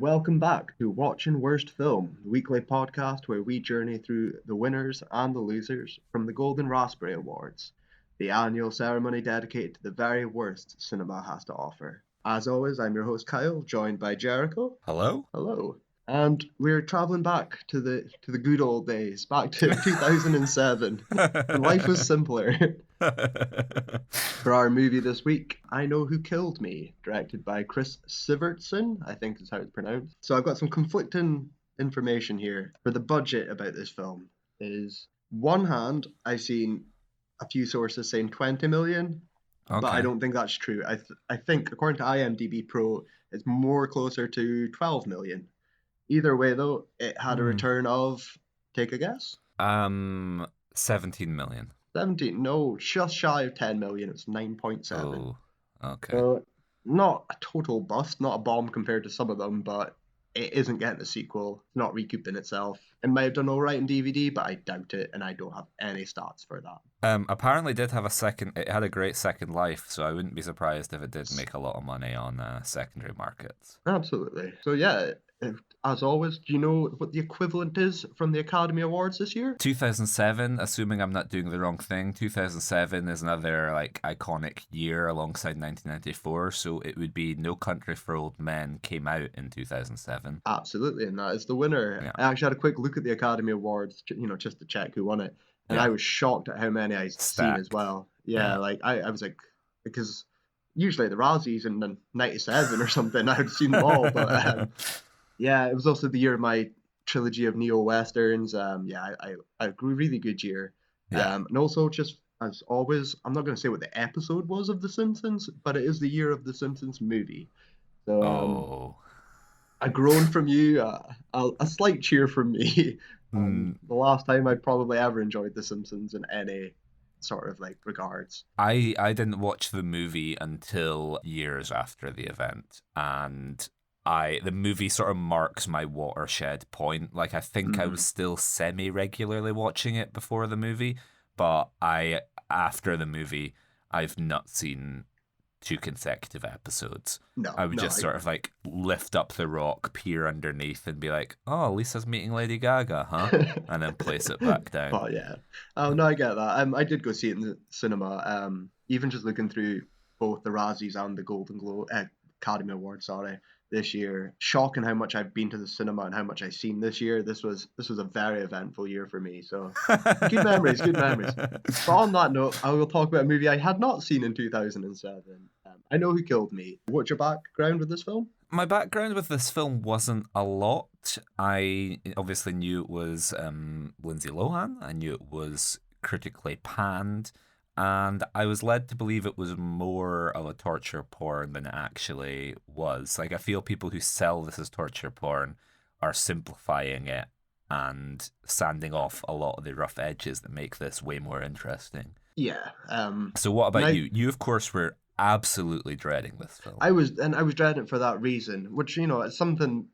welcome back to Watching Worst Film, the weekly podcast where we journey through the winners and the losers from the Golden Raspberry Awards, the annual ceremony dedicated to the very worst cinema has to offer. As always, I'm your host Kyle, joined by Jericho. Hello? Hello. And we're traveling back to the good old days, back to 2007, when life was simpler. For our movie this week, I Know Who Killed Me, directed by Chris Sivertson, I think is how it's pronounced. So I've got some conflicting information here. For the budget about this film is one hand, I've seen a few sources saying 20 million, but I don't think that's true. I think according to IMDb Pro, it's more closer to 12 million. Either way though, it had a return of, take a guess? 17 million. 17, no, just shy of 10 million. It's 9.7. Oh, okay. So not a total bust, not a bomb compared to some of them, but it isn't getting a sequel. It's not recouping itself. It might have done all right in DVD, but I doubt it, and I don't have any stats for that. Apparently did have it had a great second life, so I wouldn't be surprised if it did make a lot of money on secondary markets. Absolutely. So yeah, as always, do you know what the equivalent is from the Academy Awards this year? 2007, assuming I'm not doing the wrong thing, 2007 is another iconic year alongside 1994, so it would be No Country for Old Men came out in 2007. Absolutely, and that is the winner. Yeah. I actually had a quick look at the Academy Awards, just to check who won it, and I was shocked at how many I'd seen as well. Yeah, I was like, because usually the Razzies in 97 or something, I'd seen them all, but yeah, it was also the year of my trilogy of neo-westerns. I grew a really good year. And also, just as always, I'm not going to say what the episode was of The Simpsons, but it is the year of The Simpsons movie. So a groan from you, a slight cheer from me. The last time I probably ever enjoyed The Simpsons in any sort of regards. I didn't watch the movie until years after the event, and the movie sort of marks my watershed point. I think I was still semi-regularly watching it before the movie, but after the movie, I've not seen 2 consecutive episodes. I would sort of lift up the rock, peer underneath, and be like, "Oh, Lisa's meeting Lady Gaga, huh?" and then place it back down. Oh yeah. Oh no, I get that. I did go see it in the cinema. Even just looking through both the Razzies and the Golden Globe Academy Awards, this year. Shocking how much I've been to the cinema and how much I've seen this year. This was a very eventful year for me. So good memories. But on that note, I will talk about a movie I had not seen in 2007. I Know Who Killed Me. What's your background with this film? My background with this film wasn't a lot. I obviously knew it was Lindsay Lohan. I knew it was critically panned. And I was led to believe it was more of a torture porn than it actually was. I feel people who sell this as torture porn are simplifying it and sanding off a lot of the rough edges that make this way more interesting. Yeah. So what about you? You, of course, were absolutely dreading this film. I was dreading it for that reason, which, it's something,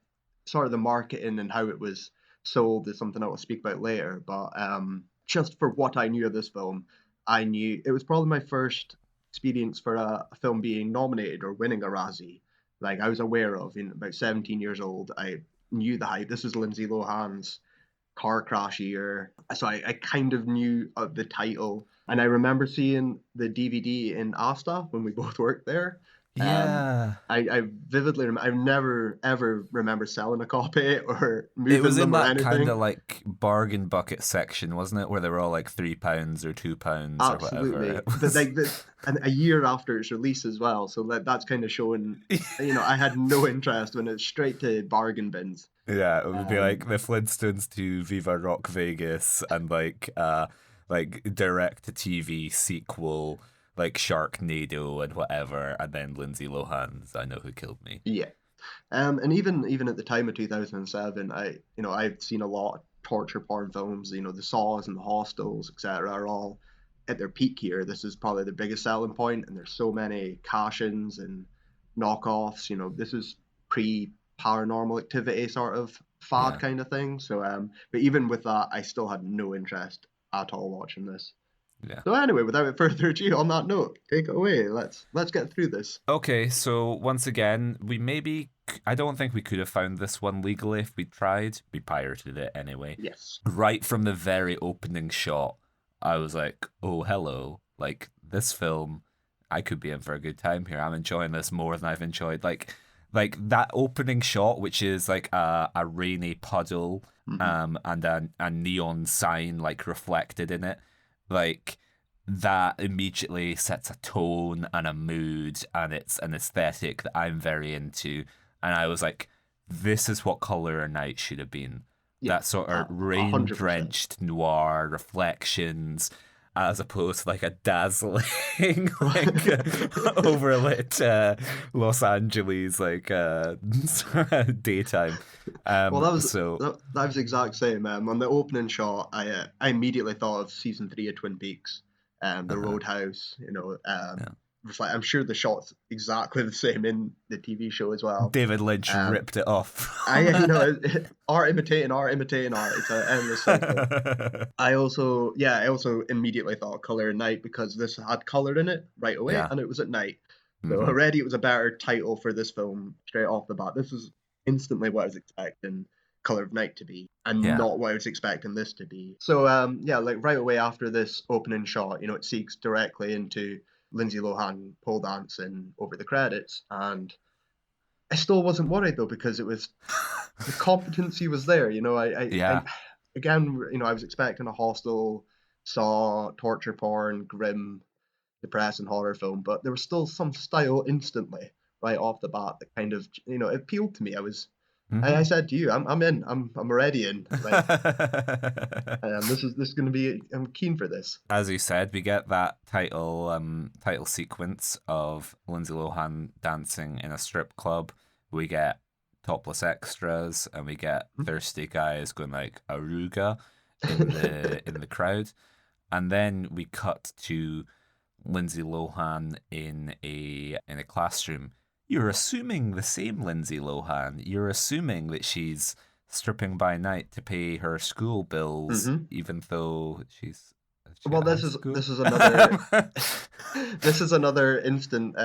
sort of the marketing and how it was sold is something I will speak about later. But just for what I knew of this film, I knew it was probably my first experience for a film being nominated or winning a Razzie. I was aware of in about 17 years old. I knew the hype. This was Lindsay Lohan's car crash year. So I kind of knew of the title. And I remember seeing the DVD in Asta when we both worked there. Yeah. I vividly remember. I've never ever remember selling a copy or moving them or anything. It was in that kind of bargain bucket section, wasn't it, where they were all £3 or £2 Absolutely. or whatever. And a year after its release as well. So that's kind of showing. I had no interest when it's straight to bargain bins. Yeah, it would be like the Flintstones to Viva Rock Vegas and direct to TV sequel. Sharknado and whatever, and then Lindsay Lohan's I Know Who Killed Me. Yeah. And even at the time of 2007, I've seen a lot of torture porn films. The Saws and the Hostels, etc., are all at their peak here. This is probably the biggest selling point, and there's so many cash-ins and knockoffs. This is pre-Paranormal Activity sort of fad kind of thing. So, but even with that, I still had no interest at all watching this. Yeah. So anyway, without further ado, on that note, take it away. Let's get through this. Okay, so once again, I don't think we could have found this one legally if we tried. We pirated it anyway. Yes. Right from the very opening shot, I was like, oh, hello. Like, this film, I could be in for a good time here. I'm enjoying this more than I've enjoyed. Like that opening shot, which is like a rainy puddle, and a neon sign like reflected in it. Like, that immediately sets a tone and a mood, and it's an aesthetic that I'm very into. And I was like, this is what Color of Night should have been. Yeah, that sort of rain-drenched noir reflections, as opposed to like a dazzling, like overlit Los Angeles daytime. Well, that was that was the exact same. On the opening shot, I immediately thought of season 3 of Twin Peaks. The Roadhouse, I'm sure the shot's exactly the same in the TV show as well. David Lynch ripped it off. Art imitating art. It's an endless cycle. I also immediately thought Color of Night because this had color in it right away, and it was at night. So already it was a better title for this film straight off the bat. This was instantly what I was expecting Color of Night to be, and not what I was expecting this to be. So like right away after this opening shot, it seeks directly into Lindsay Lohan pole dancing over the credits, and I still wasn't worried though because it was the competency was there. I was expecting a Hostel, Saw, torture porn, grim, depressing horror film, but there was still some style instantly right off the bat that kind of it appealed to me. I said to you, I'm in. I'm already in. Like, this is going to be. I'm keen for this. As you said, we get that title sequence of Lindsay Lohan dancing in a strip club. We get topless extras, and we get thirsty guys going like aruga in the crowd, and then we cut to Lindsay Lohan in a classroom. You're assuming the same Lindsay Lohan. You're assuming that she's stripping by night to pay her school bills, even though she's. Well, this is another this is another instant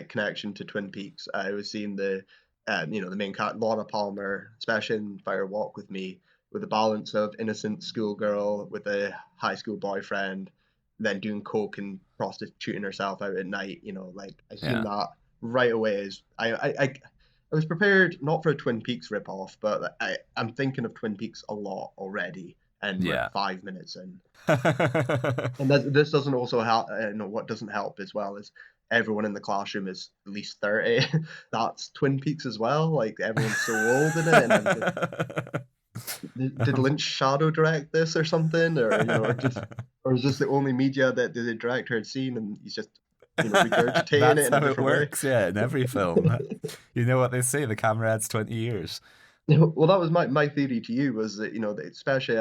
connection to Twin Peaks. I was seeing the the main cat Laura Palmer, especially in Fire Walk with Me, with the balance of innocent schoolgirl with a high school boyfriend, then doing coke and prostituting herself out at night. I seen that right away. Is I was prepared not for a Twin Peaks ripoff, but I'm thinking of Twin Peaks a lot already, and we're 5 minutes in. And this doesn't also help. What doesn't help as well is everyone in the classroom is at least 30. That's Twin Peaks as well. Like, everyone's so old in it. And did Lynch shadow direct this or something, or is this the only media that the director had seen, and he's just regurgitating it? That's how it works. Way. Yeah, in every film. You know what they say: the camera adds 20 years. Well, that was my theory to you, was that especially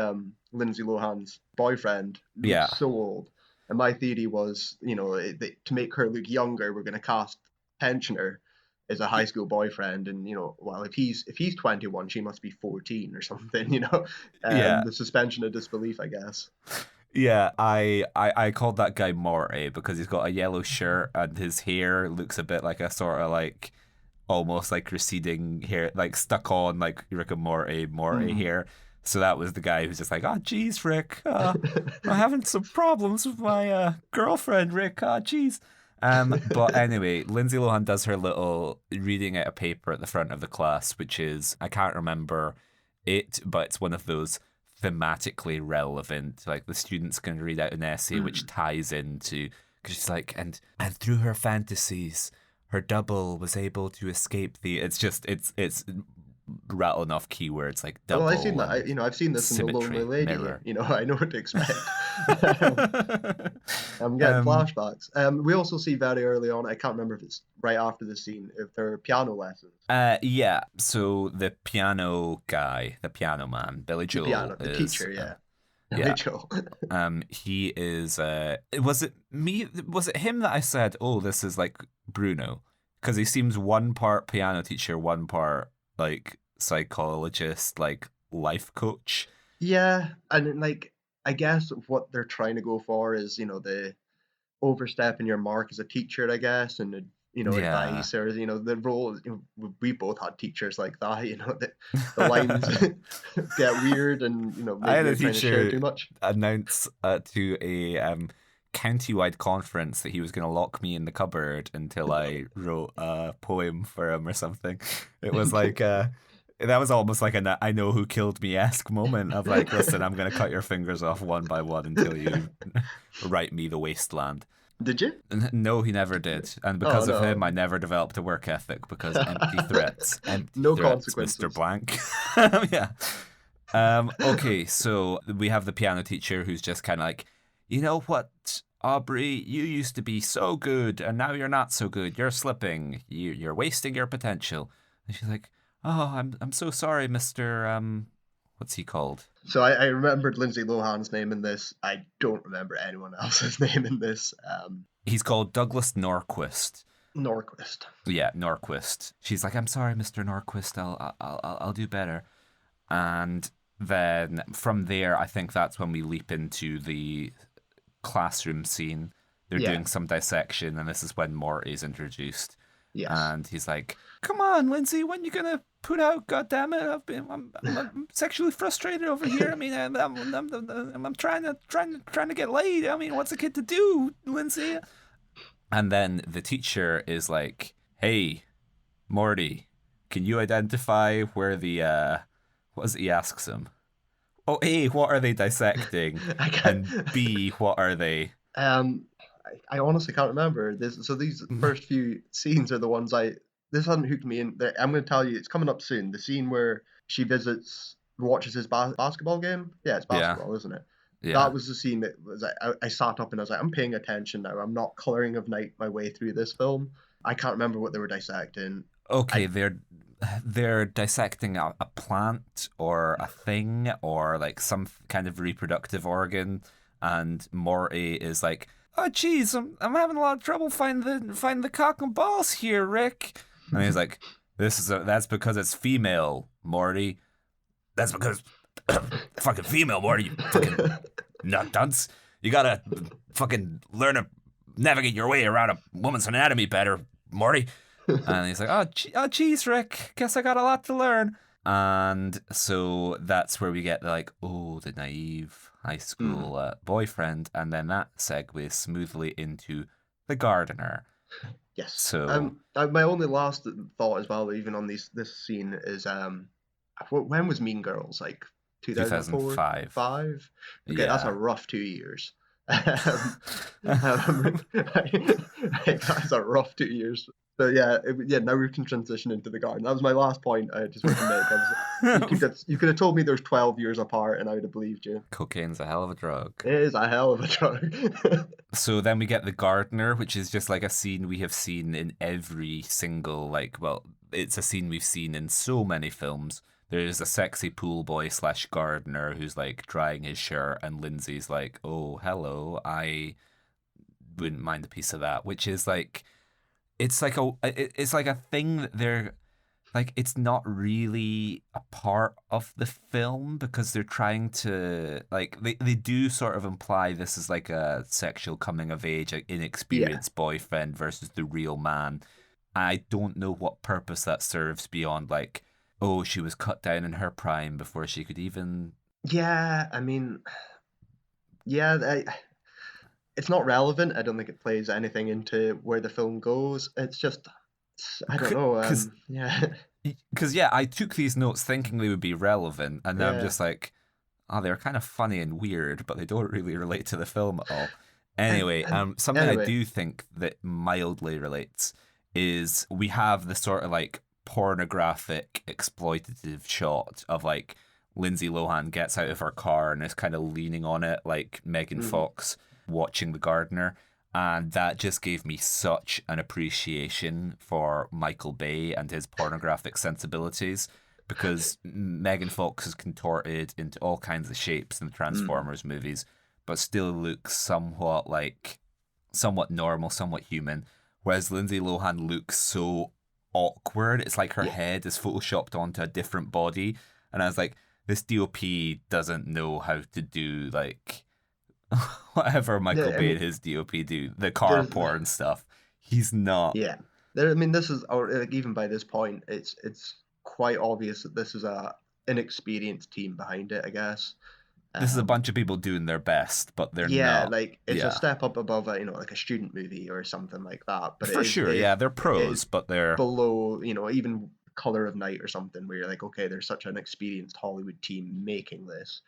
Lindsay Lohan's boyfriend looks so old, and my theory was that to make her look younger, we're going to cast pensioner as a high school boyfriend, and well, if he's 21, she must be 14 or something. The suspension of disbelief, I guess. Yeah, I called that guy Morty because he's got a yellow shirt and his hair looks a bit like a sort of like almost like receding hair, like stuck on like Rick and Morty hair. So that was the guy who's just like, oh, geez, Rick, I'm having some problems with my girlfriend, Rick. Oh, geez. But anyway, Lindsay Lohan does her little reading out a paper at the front of the class, which is, I can't remember it, but it's one of those thematically relevant, like the students can read out an essay which ties into, because she's like, and through her fantasies, her double was able to escape the. It's rattling off keywords like double. Well, I've seen that. I've seen this in The Lonely Lady. Mirror. I know what to expect. I'm getting flashbacks. We also see very early on, I can't remember if it's right after the scene, if there are piano lessons. Yeah. So the piano guy, the piano man, Billy Joel, the teacher, Yeah. Joel. He is. Was it me? Was it him that I said, "Oh, this is like Bruno," because he seems one part piano teacher, one part like psychologist, like life coach. Yeah, and like I guess what they're trying to go for is, the overstepping your mark as a teacher, I guess, and Yeah. advice, or the role. We both had teachers like that. The lines get weird, and I maybe had a you're trying to share teacher too much. announce to a county-wide conference that he was going to lock me in the cupboard until I wrote a poem for him or something. It was like that was almost like a "I know who killed me"-esque moment of like, listen, I'm going to cut your fingers off one by one until you write me the wasteland. Did you? No, he never did. And Oh because of him, I no. never developed a work ethic because empty No threats, Mr. consequences. Blank. Yeah. Okay, so we have the piano teacher who's just kind of like, you know what, Aubrey, you used to be so good, and now you're not so good. You're slipping. You're wasting your potential. And she's like, oh, I'm so sorry, Mister. What's he called? So I remembered Lindsay Lohan's name in this. I don't remember anyone else's name in this. He's called Douglas Norquist. Norquist. Yeah, Norquist. She's like, I'm sorry, Mister Norquist. I'll do better. And then from there, I think that's when we leap into the classroom scene. They're doing some dissection, and this is when Morty's introduced. Yes. And he's like, "Come on, Lindsay, when you gonna put out? God damn it! I'm sexually frustrated over here. I mean, I'm trying to get laid. I mean, what's a kid to do, Lindsay?" And then the teacher is like, "Hey, Morty, can you identify where the what is it he asks him? Oh, A, what are they dissecting? And B, what are they?" I honestly can't remember this. So these first few scenes are the ones this hasn't hooked me in. I'm going to tell you, it's coming up soon. The scene where she watches his basketball game. Yeah, it's basketball, isn't it? Yeah. That was the scene that was. I sat up and I was like, I'm paying attention now. I'm not coloring of night my way through this film. I can't remember what they were dissecting. Okay, they're dissecting a plant or a thing or like some kind of reproductive organ, and Morty is like, "Oh, geez, I'm having a lot of trouble find the cock and balls here, Rick." And he's like, "That's because it's female, Morty. That's because fucking female, Morty. You fucking nut dunce. You gotta fucking learn to navigate your way around a woman's anatomy better, Morty." And he's like, "Oh, geez, Rick. Guess I got a lot to learn." And so that's where we get the naive high school boyfriend, and then that segues smoothly into the gardener. Yes. So my only last thought as well, even on this scene, is when was Mean Girls? Like 2005. 5? Okay, yeah. That's a rough 2 years. That's a rough 2 years. So yeah, now we can transition into the garden. That was my last point I just wanted to make. You could have told me there's 12 years apart and I would have believed you. Cocaine's a hell of a drug. It is a hell of a drug. So then we get the gardener, which is just like a scene we have seen in every single, it's a scene we've seen in so many films. There's a sexy pool boy / gardener who's like drying his shirt, and Lindsay's like, "Oh, hello, I wouldn't mind a piece of that," which is like, it's like a thing that they're like, it's not really a part of the film because they're trying to they do sort of imply this is like a sexual coming of age, like inexperienced boyfriend versus the real man. I don't know what purpose that serves beyond like, oh, she was cut down in her prime before she could even. Yeah, I mean, yeah, it's not relevant. I don't think it plays anything into where the film goes. It's just, I don't know. Yeah. Because, I took these notes thinking they would be relevant, and then I'm just like, oh, they're kind of funny and weird, but they don't really relate to the film at all. Anyway, something I do think that mildly relates is we have the sort of like pornographic exploitative shot of like Lindsay Lohan gets out of her car and is kind of leaning on it like Megan Fox watching the gardener, and that just gave me such an appreciation for Michael Bay and his pornographic sensibilities, because Megan Fox is contorted into all kinds of shapes in the Transformers movies, but still looks somewhat normal, somewhat human, whereas Lindsay Lohan looks so awkward. It's like her head is photoshopped onto a different body, and I was like, this DOP doesn't know how to do like whatever Michael Yeah, I Bay mean, and his DOP do, the car there's porn stuff. He's not. yeah. There, I mean, this is, or like, even by this point, it's quite obvious that this is a inexperienced team behind it, I guess. This is a Um, bunch of people doing their best, but they're yeah, not. like it's a Yeah, step up above a, like a student movie or something like that. But for sure. Yeah, they're it is pros, but they're below, even Color of Night or something, where you're like, okay, there's such an experienced Hollywood team making this,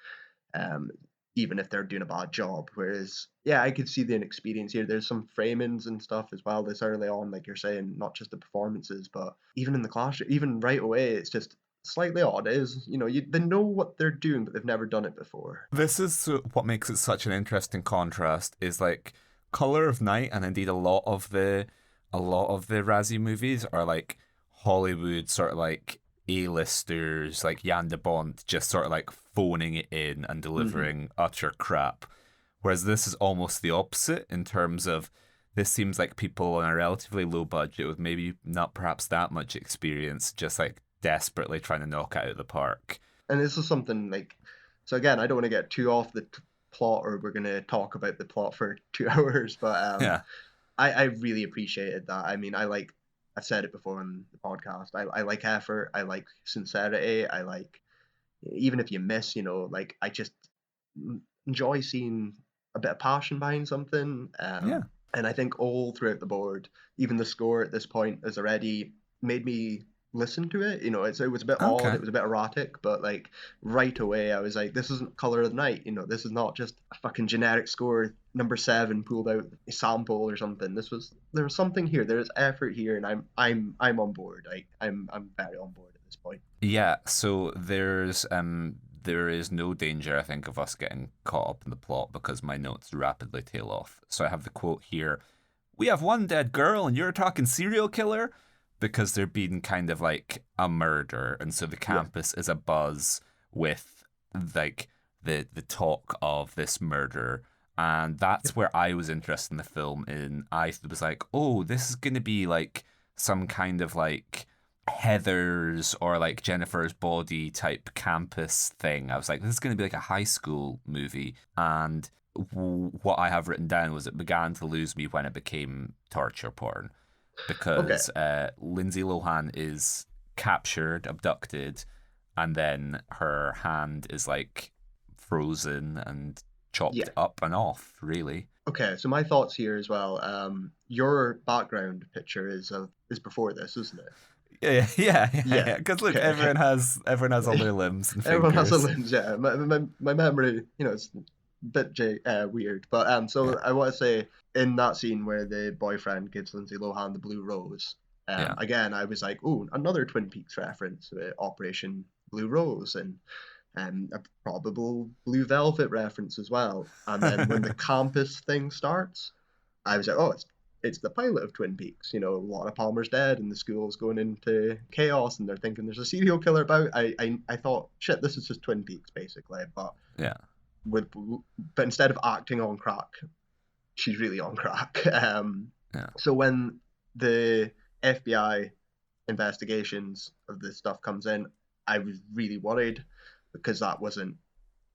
um, even if they're doing a bad job. Whereas, yeah, I could see the inexperience here. There's some framings and stuff as well this early on, like you're saying, not just the performances, but even in the clash, even right away, it's just slightly odd. It is, they know what they're doing, but they've never done it before. This is what makes it such an interesting contrast. Is like Color of Night, and indeed a lot of the Razzie movies are like Hollywood sort of like A-listers, like Jan de Bont, just sort of like phoning it in and Hmm. delivering utter crap. Whereas this is almost the opposite in terms of this seems like people on a relatively low budget with maybe not perhaps that much experience, just like desperately trying to knock it out of the park. And this is something like, so again, I don't want to get too off the plot, or we're going to talk about the plot for 2 hours, but Yeah. I really appreciated that. I mean, I've said it before on the podcast. I like effort. I like sincerity. I like, even if you miss, like, I just enjoy seeing a bit of passion behind something. Yeah. And I think all throughout the board, even the score at this point has already made me listen to it. It was a bit odd, Okay. it was a bit erratic, but like right away I was like, this isn't Color of the Night. This is not just a fucking generic score, number seven pulled out a sample or something. There was something here. There's effort here, and I'm on board. I'm very on board at this point. Yeah, so there is no danger, I think, of us getting caught up in the plot because my notes rapidly tail off. So I have the quote here. We have one dead girl and you're talking serial killer? Because there being kind of like a murder, and so the Yeah. campus is abuzz with like the talk of this murder. And Yeah. that's where I was interested in the film in I was like, oh, this is gonna be like some kind of like Heather's or like Jennifer's Body type campus thing. I was like, this is going to be like a high school movie. And what I have written down was it began to lose me when it became torture porn Okay. because Lindsay Lohan is captured, abducted, and then her hand is like frozen and chopped Yeah. up and off, really. Okay, so my thoughts here as well. Your background picture is before this, isn't it? Yeah, yeah, yeah, Yeah. yeah. Because look, Okay. everyone has all their limbs and Everyone has a fingers. lens, yeah. My memory, it's a bit weird, but Yeah, so I want to say, in that scene where the boyfriend gives Lindsay Lohan the blue rose, yeah. again I was like, oh, another Twin Peaks reference, Operation Blue Rose, and a probable Blue Velvet reference as well. And then when the campus thing starts, I was like, oh, it's the pilot of Twin Peaks. Laura Palmer's dead, and the school's going into chaos, and they're thinking there's a serial killer about. I thought, shit, this is just Twin Peaks basically, but Yeah. with but instead of acting on crack, she's really on crack. Yeah. So when the FBI investigations of this stuff comes in, I was really worried because that wasn't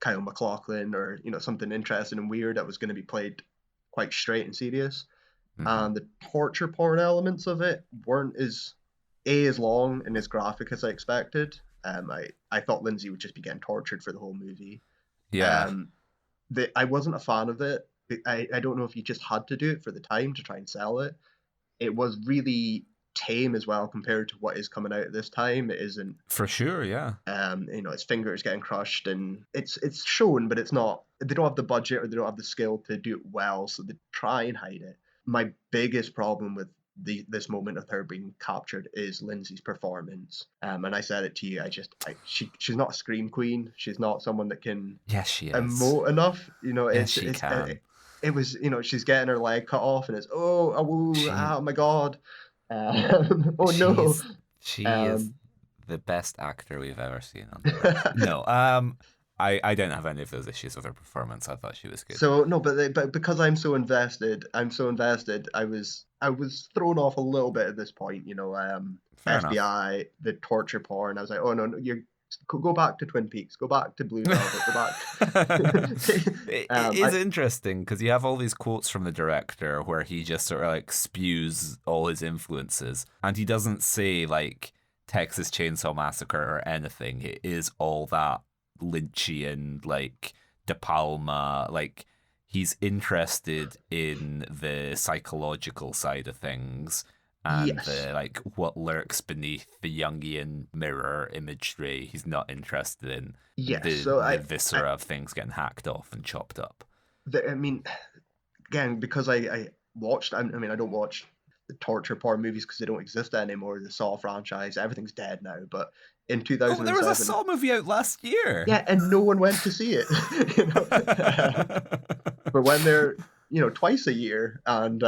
Kyle MacLachlan or something interesting and weird that was going to be played quite straight and serious. Hmm. And the torture porn elements of it weren't as long and as graphic as I expected. I thought Lindsay would just be getting tortured for the whole movie. Yeah. Um, I wasn't a fan of it. I don't know if you just had to do it for the time to try and sell it. It was really tame as well compared to what is coming out at this time. It isn't, For sure, yeah. his fingers getting crushed, and it's shown, but it's not. They don't have the budget or they don't have the skill to do it well, so they try and hide it. My biggest problem with this moment of her being captured is Lindsay's performance. And I said it to you. She's not a scream queen. She's not someone that can Yes, she is. emote enough. Yes, she can. It was, she's getting her leg cut off, and it's, She oh my god, oh no. she's she is Um, the best actor we've ever seen on the earth. No, I don't have any of those issues with her performance. I thought she was good. So no, but because I'm so invested. I was thrown off a little bit at this point. Fair enough. FBI, the torture porn. I was like, oh no, no, Go back to Twin Peaks. Go back to Blue Velvet. Go back. It is interesting because you have all these quotes from the director where he just sort of like spews all his influences, and he doesn't say like Texas Chainsaw Massacre or anything. It is all that Lynchian, like De Palma, like he's interested in the psychological side of things and Yes. the like what lurks beneath the Jungian mirror imagery. He's not interested in Yes. the viscera of things getting hacked off and chopped up. I mean, again, because I watched. I mean, I don't watch the torture porn movies because they don't exist anymore. The Saw franchise, everything's dead now. But in Oh, there was a 2007, Saw movie out last year. yeah, and no one went to see it. You know? But when they're twice a year and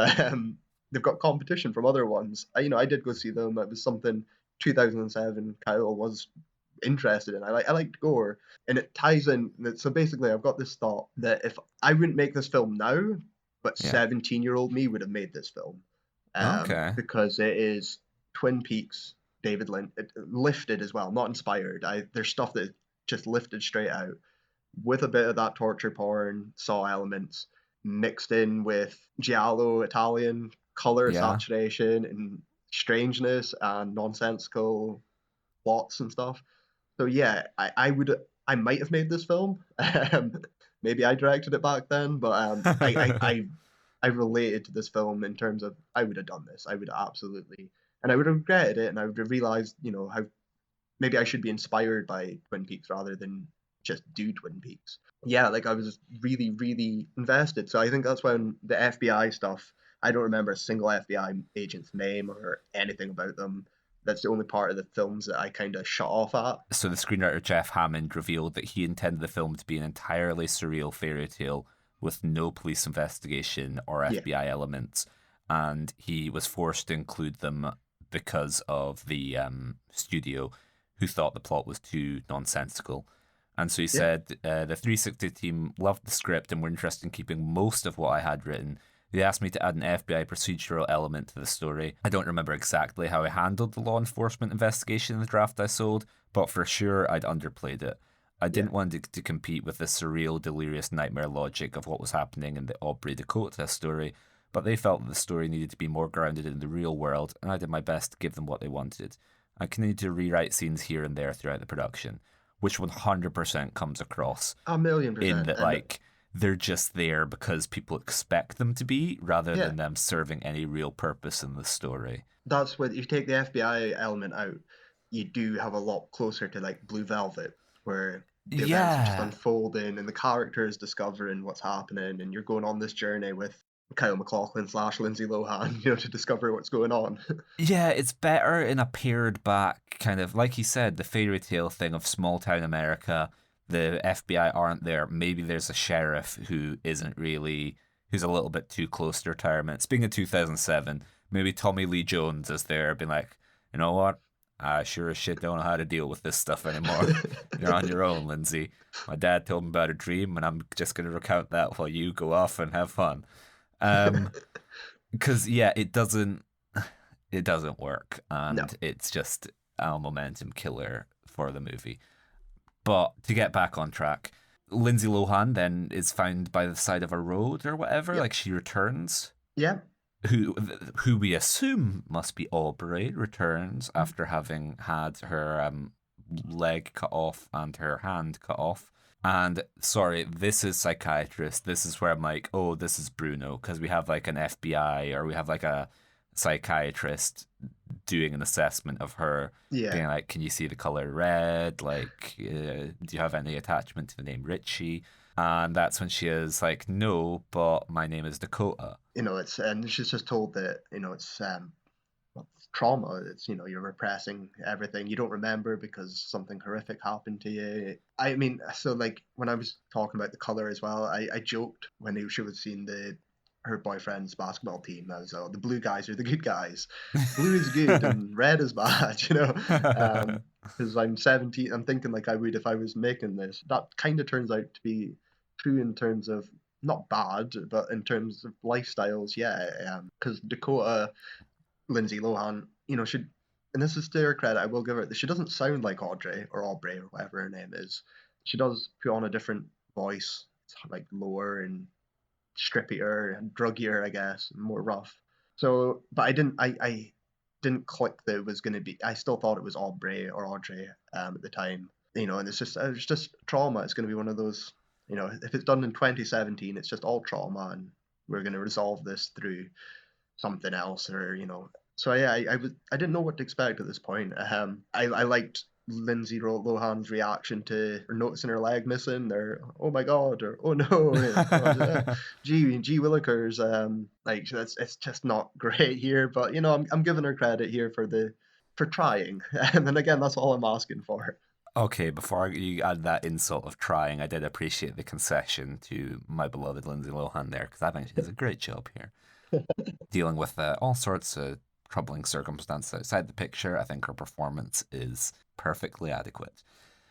they've got competition from other ones, I did go see them. It was something 2007 Kyle was interested in. I liked gore, and it ties in. So basically, I've got this thought that if I wouldn't make this film now, but Yeah. 17-year-old me would have made this film. Okay. Because it is Twin Peaks, David Lynch, lifted as well, not inspired. There's stuff that is just lifted straight out with a bit of that torture porn, Saw elements mixed in with giallo Italian color saturation and strangeness and nonsensical plots and stuff. So yeah, I might have made this film. Maybe I directed it back then, but I related to this film in terms of I would have done this. I would absolutely, and I would have regretted it, and I would have realized, how maybe I should be inspired by Twin Peaks rather than just do Twin Peaks. Yeah, like I was really, really invested. So I think that's when the FBI stuff, I don't remember a single FBI agent's name or anything about them. That's the only part of the films that I kind of shut off at. So the screenwriter Jeff Hammond revealed that he intended the film to be an entirely surreal fairy tale with no police investigation or FBI elements, and he was forced to include them because of the studio, who thought the plot was too nonsensical. And so he said, the 360 team loved the script and were interested in keeping most of what I had written. They asked me to add an FBI procedural element to the story. I don't remember exactly how I handled the law enforcement investigation in the draft I sold, but for sure I'd underplayed it. I didn't want to compete with the surreal, delirious nightmare logic of what was happening in the Aubrey Dakota story, but they felt that the story needed to be more grounded in the real world, and I did my best to give them what they wanted. I continued to rewrite scenes here and there throughout the production, which 100% comes across. 1,000,000%. In that, like, they're just there because people expect them to be, rather than them serving any real purpose in the story. That's what, if you take the FBI element out, you do have a lot closer to like Blue Velvet, where the events are just unfolding and the characters discovering what's happening, and you're going on this journey with Kyle MacLachlan / Lindsay Lohan, to discover what's going on. Yeah, it's better in a pared back kind of, like you said, the fairy tale thing of small town America. The FBI aren't there. Maybe there's a sheriff who isn't really, who's a little bit too close to retirement. Speaking of 2007, maybe Tommy Lee Jones is there being like, you know what? I sure as shit don't know how to deal with this stuff anymore. You're on your own, Lindsay. My dad told me about a dream, and I'm just going to recount that while you go off and have fun. Because it doesn't work, and it's just a momentum killer for the movie. But to get back on track, Lindsay Lohan then is found by the side of a road or whatever. Like, she returns. Yeah. Who we assume must be Aubrey, returns after having had her leg cut off and her hand cut off. And sorry, this is psychiatrist. This is where I'm like, oh, this is Bruno, because we have like an FBI or we have like a psychiatrist doing an assessment of her, being like, can you see the color red? Like, do you have any attachment to the name Richie? And that's when she is like, no, but my name is Dakota. And she's just told that, it's trauma. It's, you're repressing everything. You don't remember because something horrific happened to you. I mean, so like when I was talking about the color as well, I joked when she was seeing her boyfriend's basketball team as the blue guys are the good guys. Blue is good and red is bad, because I'm 17. I'm thinking like I would if I was making this. That kind of turns out to be true in terms of not bad, but in terms of lifestyles, because Dakota, Lindsay Lohan, and this is to her credit, I will give her that she doesn't sound like Audrey or Aubrey or whatever her name is. She does put on a different voice. It's like lower and strippier and druggier, I guess, and more rough. So, but I didn't click that it was going to be. I still thought it was Aubrey or Audrey at the time, and it's just trauma. It's going to be one of those, if it's done in 2017, it's just all trauma, and we're going to resolve this through something else, or So yeah, I didn't know what to expect at this point. I liked Lindsay Lohan's reaction to her noticing her leg missing, or oh my god, or oh no, gee willikers, like it's just not great here. But I'm giving her credit here for trying, and then again, that's all I'm asking for. Okay, before you add that insult of trying, I did appreciate the concession to my beloved Lindsay Lohan there, because I think she does a great job here. Dealing with all sorts of troubling circumstances outside the picture, I think her performance is perfectly adequate.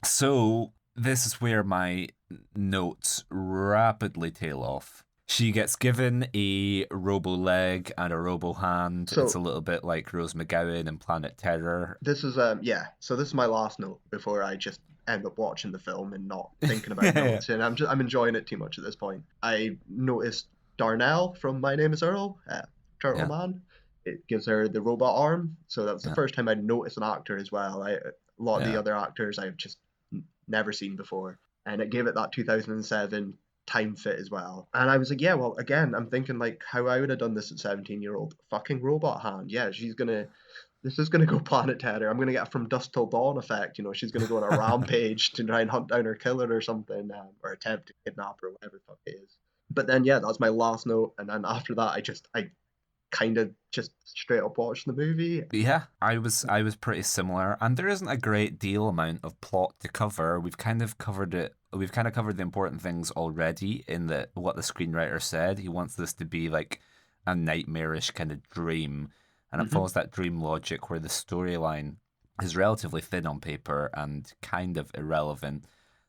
So, this is where my notes rapidly tail off. She gets given a robo leg and a robo hand. So, it's a little bit like Rose McGowan in Planet Terror. This is So this is my last note before I just end up watching the film and not thinking about notes. And I'm enjoying it too much at this point. I noticed Darnell from My Name Is Earl, Turtle Man. It gives her the robot arm. So that was the first time I'd noticed an actor as well. A lot of the other actors I've just never seen before. And it gave it that 2007 time fit as well. And I was like, yeah, well, again, I'm thinking like how I would have done this at 17-year-old. Fucking robot hand. Yeah, this is going to go Planet Terror. I'm going to get a From Dusk Till Dawn effect. She's going to go on a rampage to try and hunt down her killer or something, or attempt to kidnap her, whatever the fuck it is. But then, yeah, that was my last note. And then after that, I kind of just straight up watched the movie. Yeah, I was pretty similar, and there isn't a great deal amount of plot to cover. We've kind of covered it. We've kind of covered the important things already in what the screenwriter said. He wants this to be like a nightmarish kind of dream, and it follows that dream logic where the storyline is relatively thin on paper and kind of irrelevant.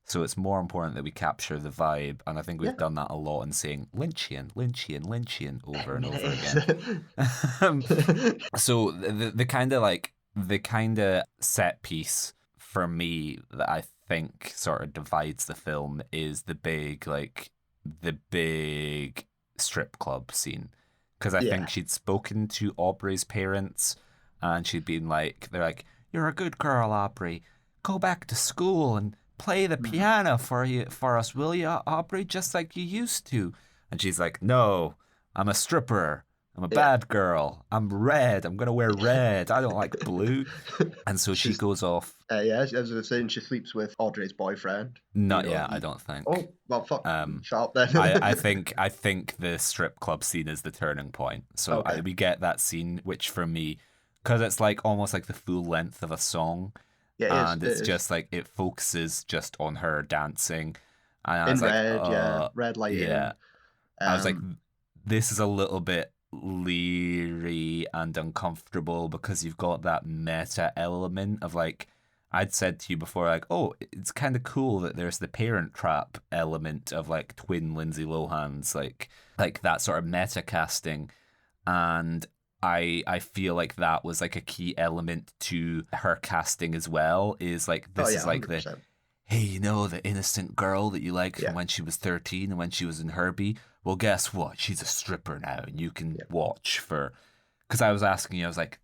So it's more important that we capture the vibe, and I think we've done that a lot in saying Lynchian, Lynchian, Lynchian over and over again. So the kind of set piece for me that I think sort of divides the film is the big strip club scene, because I think she'd spoken to Aubrey's parents, and she'd been like, they're like, "You're a good girl, Aubrey. Go back to school and play the piano for us, will you, Aubrey, just like you used to?" And she's like, "No, I'm a stripper. I'm a bad girl. I'm red. I'm going to wear red. I don't like blue." And so she goes off. As I was saying, she sleeps with Audrey's boyfriend. Not yet, I don't think. Oh, well, fuck. Shut up then. I think the strip club scene is the turning point. So we get that scene, which for me, because it's like almost like the full length of a song. Yeah, it's just like it focuses just on her dancing, and I was like, red light. Yeah, I was like, this is a little bit leery and uncomfortable because you've got that meta element of like I'd said to you before, like, oh, it's kind of cool that there's the Parent Trap element of like twin Lindsay Lohans, like that sort of meta casting, and I feel like that was like a key element to her casting as well. Is like this is like 100%. The hey, the innocent girl that you liked from when she was 13 and when she was in Herbie. Well, guess what? She's a stripper now, and you can watch for. Because I was asking you, I was like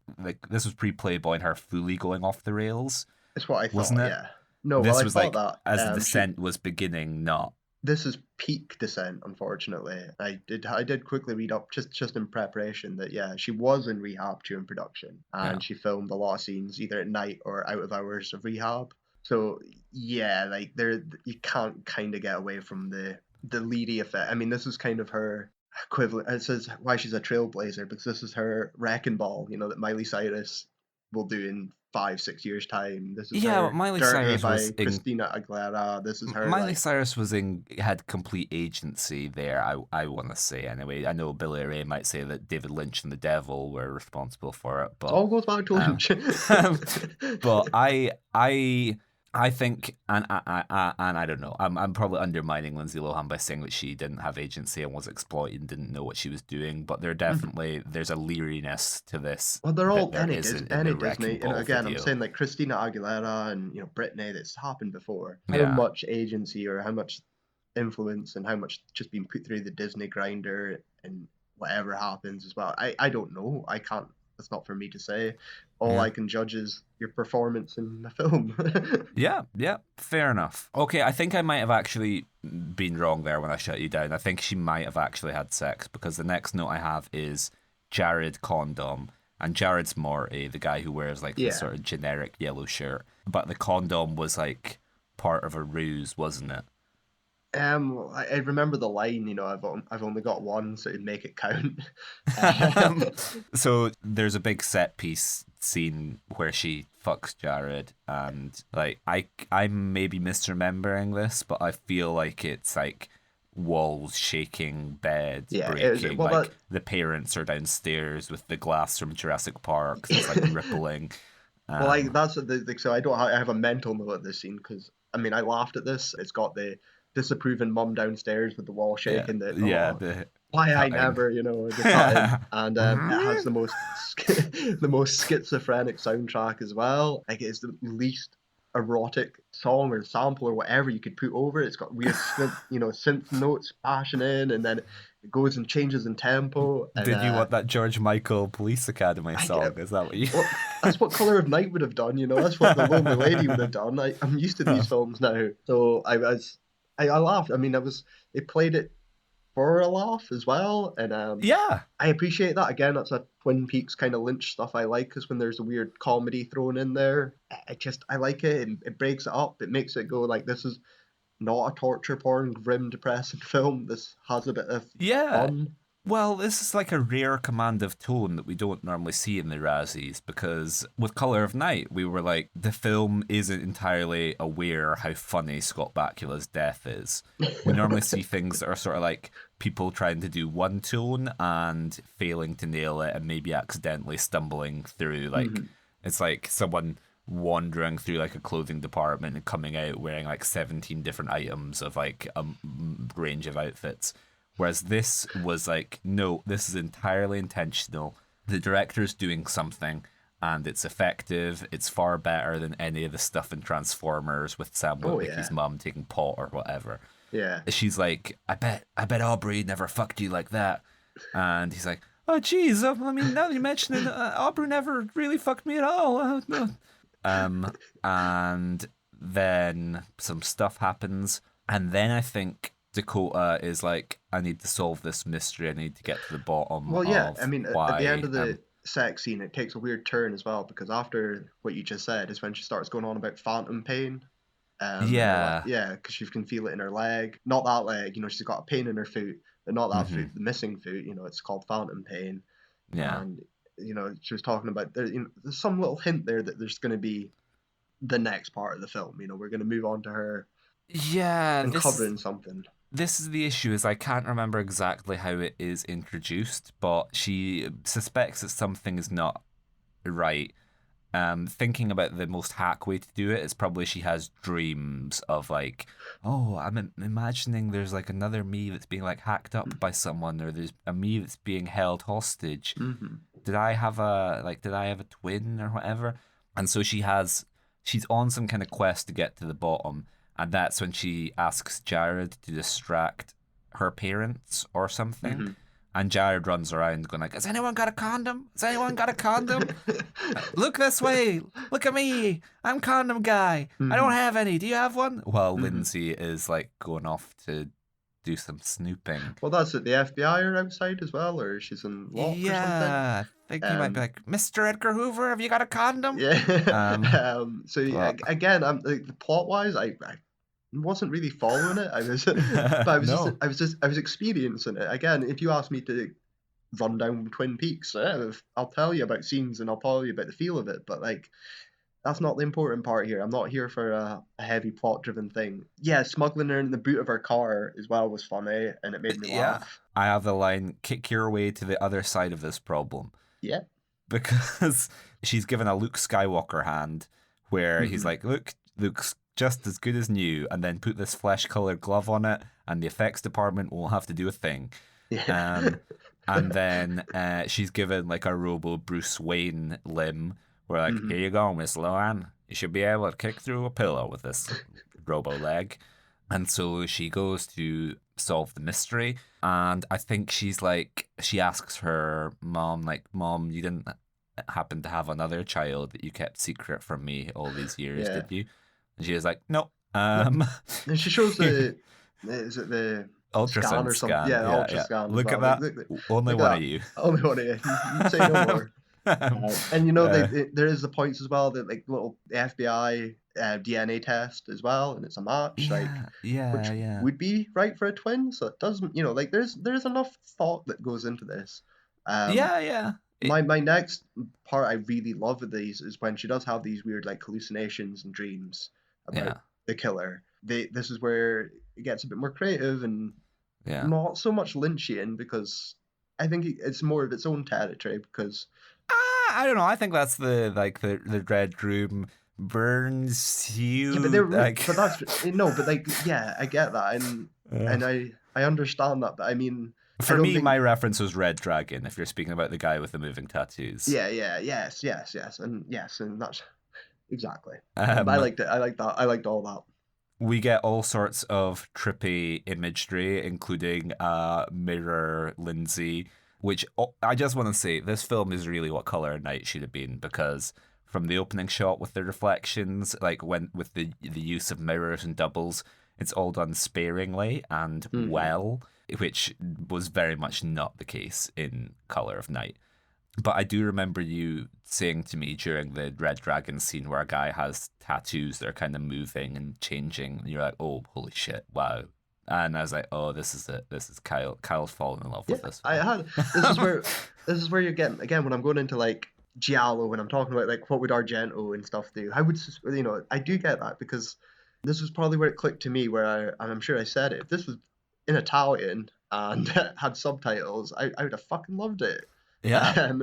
this was pre-Playboy and her fully going off the rails. That's what I thought. Wasn't it? Yeah. No, this well, was I like thought that, as the descent was beginning, not. This is peak Descent, unfortunately. I did quickly read up just in preparation that she was in rehab during production, and she filmed a lot of scenes either at night or out of hours of rehab. So like you can't kind of get away from the leady effect. I mean, this is kind of her equivalent. It says why she's a trailblazer, because this is her wrecking ball, that Miley Cyrus will do in 5-6 years time. This is her Miley Dirty Cyrus by was Christina Aguilera. This is her. Miley Cyrus had complete agency there. I want to say anyway. I know Billy Ray might say that David Lynch and the Devil were responsible for it, but it all goes back to Lynch. But I I think, and I don't know, I'm probably undermining Lindsay Lohan by saying that she didn't have agency and was exploited and didn't know what she was doing, but there's a leeriness to this Well, they're that all there isn't in any the Wrecking Disney. Ball Again, I'm video. saying like Christina Aguilera and Britney. That's happened before. How Yeah. much agency or how much influence and how much just being put through the Disney grinder and whatever happens as well. I don't know. I can't. That's not for me to say. All I can judge is your performance in the film. Yeah, fair enough. Okay, I think I might have actually been wrong there when I shut you down. I think she might have actually had sex, because the next note I have is Jared condom. And Jared's Morty, the guy who wears like the sort of generic yellow shirt. But the condom was like part of a ruse, wasn't it? I remember the line, I've only got one, so make it count. So there's a big set piece scene where she fucks Jared, and like I'm maybe misremembering this, but I feel like it's like walls shaking, bed breaking. The parents are downstairs with the glass from Jurassic Park. So it's like rippling. Well, that's so I have a mental note at this scene because I laughed at this. It's got the disapproving mum downstairs with the wall shaking. Why I never, the cutting, and it has the most schizophrenic soundtrack as well. Like it's the least erotic song or sample or whatever you could put over it. It's got weird synth notes bashing in, and then it goes and changes in tempo. And, did you want that George Michael Police Academy song? Is that what you? Well, that's what Colour of Night would have done. That's what The Lonely Lady would have done. I'm used to these films now, so I laughed. They played it for a laugh as well, and I appreciate that. Again, that's a Twin Peaks kind of Lynch stuff I like, because when there's a weird comedy thrown in there, I like it, and it breaks it up. It makes it go like, this is not a torture porn, grim, depressing film. This has a bit of fun. Well, this is like a rare command of tone that we don't normally see in the Razzies, because with Colour of Night, we were like, the film isn't entirely aware how funny Scott Bakula's death is. We normally see things that are sort of like people trying to do one tone and failing to nail it and maybe accidentally stumbling through. Like, it's like someone wandering through like a clothing department and coming out wearing like 17 different items of like a range of outfits. Whereas this was like, no, this is entirely intentional. The director's doing something, and it's effective. It's far better than any of the stuff in Transformers with Sam Witwicky's mum taking pot or whatever. Yeah. She's like, I bet Aubrey never fucked you like that. And he's like, oh, geez, now that you mention it, Aubrey never really fucked me at all. And then some stuff happens, and then I think Dakota is like, I need to solve this mystery. I need to get to the bottom. Well, yeah, at the end of the sex scene, it takes a weird turn as well, because after what you just said is when she starts going on about phantom pain. Because she can feel it in her leg. Not that leg, she's got a pain in her foot, but not that foot, the missing foot. It's called phantom pain. Yeah. And she was talking about there's some little hint there that there's going to be the next part of the film. We're going to move on to her. Yeah, uncovering something. This is the issue, is I can't remember exactly how it is introduced, but she suspects that something is not right. Thinking about the most hack way to do it is probably she has dreams of like, oh, I'm imagining there's like another me that's being like hacked up by someone, or there's a me that's being held hostage. Did I have a twin or whatever? And so she's on some kind of quest to get to the bottom. And that's when she asks Jared to distract her parents or something. And Jared runs around going like, has anyone got a condom? Has anyone got a condom? Look this way. Look at me. I'm condom guy. I don't have any. Do you have one? While Lindsay is like going off to do some snooping. Well, that's it. The FBI are outside as well, or she's in lock or something. Yeah, I think he might be like, Mr. Edgar Hoover, have you got a condom? Yeah. Again, the plot-wise, I wasn't really following it. I was experiencing it. Again, if you ask me to run down Twin Peaks, I'll tell you about scenes and I'll tell you about the feel of it. But like, that's not the important part here. I'm not here for a heavy plot-driven thing. Yeah, smuggling her in the boot of her car as well was funny, and it made me laugh. I have the line, kick your way to the other side of this problem. Yeah. Because she's given a Luke Skywalker hand where he's like, look, Luke just as good as new, and then put this flesh-colored glove on it, and the effects department won't have to do a thing. Yeah. And then she's given like a Robo Bruce Wayne limb. We're like, here you go, Miss Lohan. You should be able to kick through a pillow with this Robo leg. And so she goes to solve the mystery. And I think she asks her mom, like, Mom, you didn't happen to have another child that you kept secret from me all these years, did you? And she was like, no. And she shows is it the ultrasound or something? scan. Yeah, ultrasound. Look at that. Only one of you. Only one of you. You say no more. And you know, there is the points as well that like little FBI DNA test as well, and it's a match. Which would be right for a twin. So it doesn't, you know, like there's enough thought that goes into this. My next part I really love with these is when she does have these weird like hallucinations and dreams about the killer. This is where it gets a bit more creative and not so much Lynchian, because I think it's more of its own territory, because I don't know. I think that's the Red Room burns you. Yeah, but they're like, but that's no, but like, yeah, I get that, and I understand that, but I mean, for me, my reference was Red Dragon. If you're speaking about the guy with the moving tattoos, yes, and that's exactly. But I liked it. I liked that. I liked all that. We get all sorts of trippy imagery, including Mirror Lindsay, which I just want to say, this film is really what Color of Night should have been, because from the opening shot with the reflections, like with the use of mirrors and doubles, it's all done sparingly and well, which was very much not the case in Color of Night. But I do remember you saying to me during the Red Dragon scene where a guy has tattoos that are kind of moving and changing, and you're like, oh, holy shit, wow. And I was like, oh, this is it. This is Kyle. Kyle's fallen in love with this. This is where you're getting, again, when I'm going into like Giallo, when I'm talking about like what would Argento and stuff do, I do get that, because this was probably where it clicked to me, and I'm sure I said it, if this was in Italian and had subtitles, I would have fucking loved it. Yeah.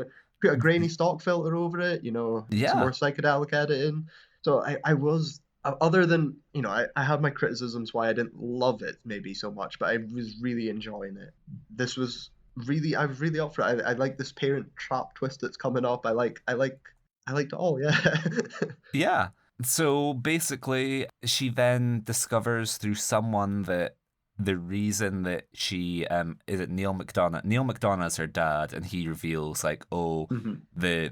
Put a grainy stock filter over it, some more psychedelic editing. So I was, other than, I had my criticisms why I didn't love it maybe so much, but I was really enjoying it. I was really up for it. I like this parent trap twist that's coming up. I liked it all, yeah. Yeah. So basically, she then discovers through someone that the reason that she is it Neil McDonough? Neil McDonough's her dad, and he reveals like, oh, the